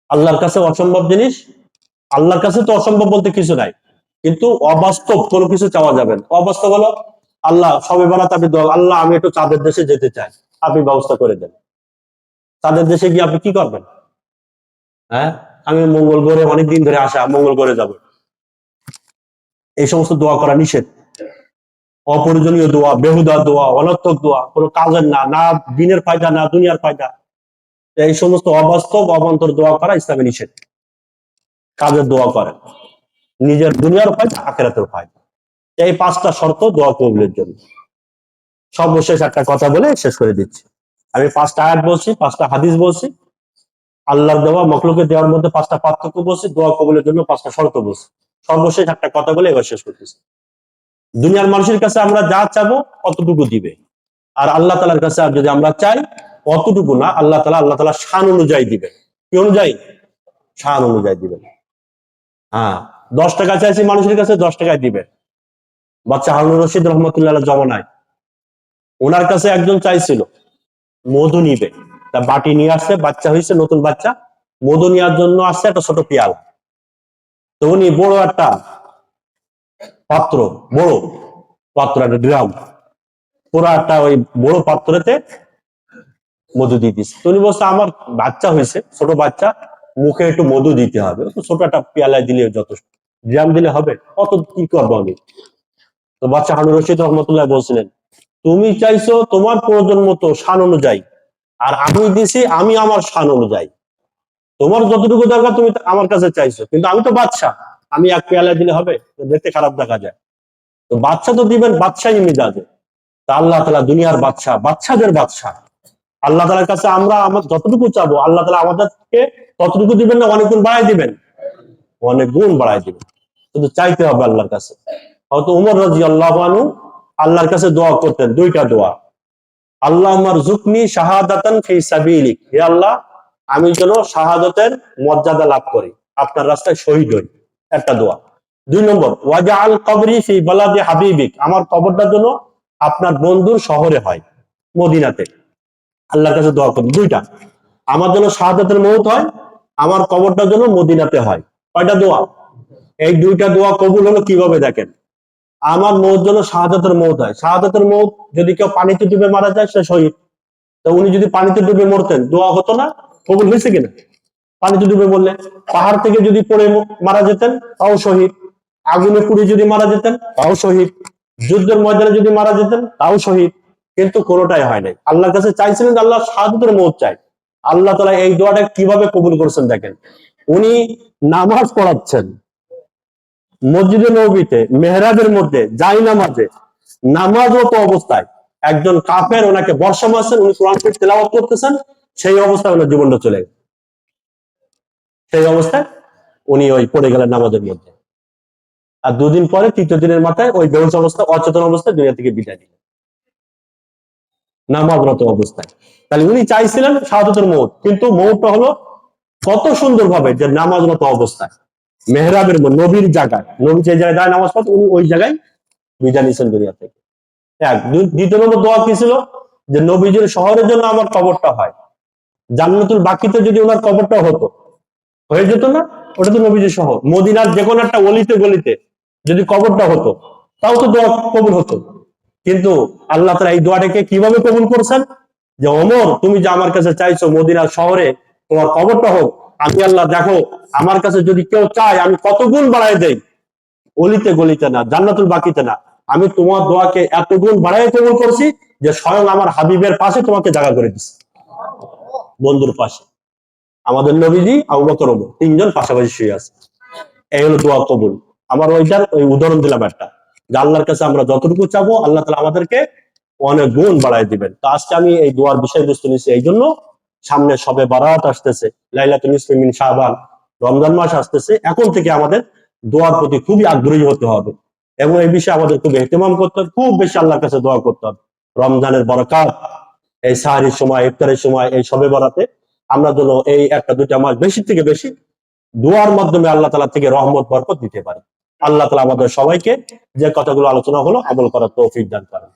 আল্লাহর কাছে অসম্ভব জিনিস, আল্লাহর কাছে তো অসম্ভব বলতে কিছু নাই, কিন্তু অবাস্তব কোনো কিছু চাওয়া যাবে না। অবাস্তব হলো, আল্লাহ সবে বেড়াতে আপনি আল্লাহ আমি একটু চাঁদের দেশে যেতে চাই, আপনি ব্যবস্থা করে দেন। চাঁদের দেশে গিয়ে আপনি কি করবেন? হ্যাঁ, আমি মঙ্গল গ্রহে অনেকদিন ধরে আসা, মঙ্গল গ্রহে যাব, এই সমস্ত দোয়া করা নিষেধ। অপ্রয়োজনীয় দোয়া, বেহুদা দোয়া, অনর্থক দোয়া, কোনো কাজের না, না দিনের ফায়দা না দুনিয়ার ফায়দা, এই সমস্ত অবাস্তব অবান্তর দোয়া করা ইসলামে নিষেধ। কাজের দোয়া করেন, নিজের দুনিয়ার ফায়দা, আখিরাতের ফায়দা। এই 5টা শর্ত দোয়া কবুলের জন্য। সর্বশেষ একটা কথা বলে শেষ করে দিচ্ছি। আমি 5টা আয়াত বলছি, 5টা হাদিস বলছি, আল্লাহর দেওয়া মখলুকের দেওয়ার মধ্যে 5টা পার্থক্য বলছি, দোয়া কবুলের জন্য 5টা শর্ত বলছি। সর্বশেষ একটা কথা বলে এবার শেষ করতেছি। দুনিয়ার মানুষের কাছে আমরা যা চাবো অতটুকু দিবে, আর আল্লাহ তাআলার কাছে যদি আমরা চাই অতটুকু না, আল্লাহ তাআলা শান অনুযায়ী দিবে। কি অনুযায়ী? শান অনুযায়ী দিবেন। হ্যাঁ, 10 টাকা চাইছি মানুষের কাছে, 10 টাকায় দিবে। বাচ্চা হারুন রশিদ রহমতুল্লাহ জমানায়, ওনার কাছে একজন চাইছিল মধু নিবে, তা বাটি নিয়ে আসছে, বাচ্চা হয়েছে, নতুন বাচ্চা, মধু নেওয়ার জন্য আসছে একটা ছোট পেয়ালা। তো উনি বড় একটা পাত্র, বড় পাত্র, একটা ড্রাম, পুরো একটা ওই বড় পাত্রতে মধু দিয়ে দিচ্ছে। তো উনি বলছে আমার বাচ্চা হয়েছে, ছোট বাচ্চা, মুখে একটু মধু দিতে হবে, তো ছোট একটা পেয়ালায় দিলে যথেষ্ট, ড্রাম দিলে হবে, কত কি করবো আমি। তো বাচ্চা হারুন রশিদ রহমতুল্লাহ বলছিলেন, তুমি চাইছো তোমার প্রয়োজন মতো শান অনুযায়ী, আর আমি দিছি আমি আমার শান অনুযায়ী। তোমার যতটুকু দরকার তুমি আমার কাছে চাইছো, কিন্তু আমি তো বাদশা, আমি এক পেয়ালায় দিলে হবে? দেখতে খারাপ দেখা যায়। তো বাচ্চা তো দিবেন বাদশাহী মিজাজে। তা আল্লাহ তাআলা দুনিয়ার বাদশা, বাদশাদের বাদশা। আল্লাহ তাআলার কাছে আমরা আমার যতটুকু চাবো, আল্লাহ তাআলা আমাদেরকে ততটুকু দিবেন না, অনেক গুণ বাড়াই দিবেন, অনেক গুণ বাড়াই দিবেন। শুধু চাইতে হবে আল্লাহর কাছে। হয়তো উমর রাদিয়াল্লাহু আনহু আল্লাহর কাছে দোয়া করতেন, দুইটা দোয়া, আল্লাহুম্মা রযুকনি শাহাদাতান ফি সাবিলিক, হে আল্লাহ আমি যেন শাহাদাতের মর্যাদা লাভ করি, আপনার রাস্তায় শহীদ হই, একটা দোয়া। দুই নম্বর, ওয়াজআল কবরি ফি বালাদি হাবিবিক, আমার কবরটা যেন আপনার বন্ধুর শহরে হয়, মদিনাতে। আল্লাহর কাছে দোয়া করুন দুইটা, আমার জন্য শাহাদাতের মওত হয়, আমার কবরটা যেন মদিনাতে হয়। কয়টা দোয়া? এই দুইটা দোয়া কবুল হলো কিভাবে দেখেন, আমার মৌত যেন শাহাদাতের মৌত হয়। শাহাদাতের মৌত, যদি কেউ পানিতে ডুবে মারা যায় সে শহীদ। তো উনি যদি পানিতে ডুবে মরতেন, দোয়া হতো না? কবুল হয়েছে কিনা? পানিতে ডুবে মরলে, পাহাড় থেকে যদি পড়ে মারা যেতেন তাও শহীদ, আগুনে পুড়ে যদি মারা যেতেন তাও শহীদ, যুদ্ধের ময়দানে যদি মারা যেতেন তাও শহীদ। কিন্তু কোনোটাই হয় নাই। আল্লাহর কাছে চাইছিলেন আল্লাহ শাহাদাতের মৌত চাই। আল্লাহ তাআলা এই দোয়াটা কিভাবে কবুল করেছেন দেখেন, উনি নামাজ পড়াচ্ছেন মসজিদে নববীতে, মেহরাবের মধ্যে যাই নামাজে, নামাজরত অবস্থায় একজন কাফের ওনাকে বর্ষা মারছেন, উনি কোরআন শরীফ তেলাওয়াত করতেছেন, সেই অবস্থায় ওনার জীবনটা চলে গেল। সেই অবস্থায় উনি ওই পড়ে গেলেন নামাজের মধ্যে। আর দুদিন পরে, তৃতীয় দিনের মাথায় ওই বেহুশ অবস্থা, অচেতন অবস্থায় দুনিয়া থেকে বিদায় নিলেন, নামাজরত অবস্থায়। তাহলে উনি চাইছিলেন শাহাদাতের মৌত, কিন্তু মৌতটা হলো কত সুন্দর ভাবে, যে নামাজরত অবস্থায় মেহরাবের মধ্যে, নবীর জায়গায়, নবী যে জায়গায় নামাজ পড়তেন উনি ওই জায়গায় বিদায় নিয়েছেন দুনিয়া থেকে। এক। দ্বিতীয় নম্বর দোয়া কি ছিল, যে নবীজির শহরের জন্য আমার কবরটা হয়। জান্নাতুল বাকিতে যদি ওনার কবরটা হতো, হয়ে যেত না? ওটা তো নবীজির শহর। মদিনার যে কোনো একটা অলিতে গলিতে যদি কবরটা হতো, তাও তো দোয়া কবুল হতো। কিন্তু আল্লাহ তাআলা এই দোয়াটাকে কিভাবে কবুল করছেন, যে ওমর তুমি যে আমার কাছে চাইছো মদিনার শহরে তোমার কবরটা হোক, আমি আল্লাহ দেখো আমার কাছে যদি কেউ চায় আমি কত গুণ বাড়ায় দেই, অলিতে গলিতে না, জান্নাতুল বাকিতে না, আমি তোমার দোয়াকে এত গুণ বাড়ায় কবুল করছি যে স্বয়ং আমার হাবিবের পাশে তোমাকে জায়গা করে দিচ্ছি, বন্ধুর পাশে। আমাদের নবীজি, আবু বকর, ওমর, তিনজন পাশাপাশি শুয়ে আছে। এই হলো দোয়া কবুল। আমার ওইটার ওই উদাহরণ দিলাম একটা, যে আল্লাহর কাছে আমরা যতটুকু চাবো আল্লাহ তাআলা আমাদেরকে অনেক গুণ বাড়ায় দিবেন। তো আজকে আমি এই দোয়ার বিষয়বস্তু নিচ্ছি এই জন্য, সামনে শবে বারাত আসতেছে, লাইলাতুল নিসফি মিন শাবান, রমজান মাস আসতেছে। এখন থেকে আমাদের দোয়ার প্রতি খুবই আগ্রহী হতে হবে, এবং এই বিষয়ে আমাদের খুব এহতেমাম করতে হবে, খুব বেশি আল্লাহর কাছে দোয়া করতে হবে। রমজানের বরকাত, এই সাহারির সময়, ইফতারের সময়, এই শবে বরাতে আমরা যেন এই একটা দুইটা মাস বেশি থেকে বেশি দোয়ার মাধ্যমে আল্লাহ তাআলা থেকে রহমত বরকত দিতে পারি। আল্লাহ তাআলা আমাদের সবাইকে যে কথাগুলো আলোচনা হলো আমল করার তৌফিক দান করেন।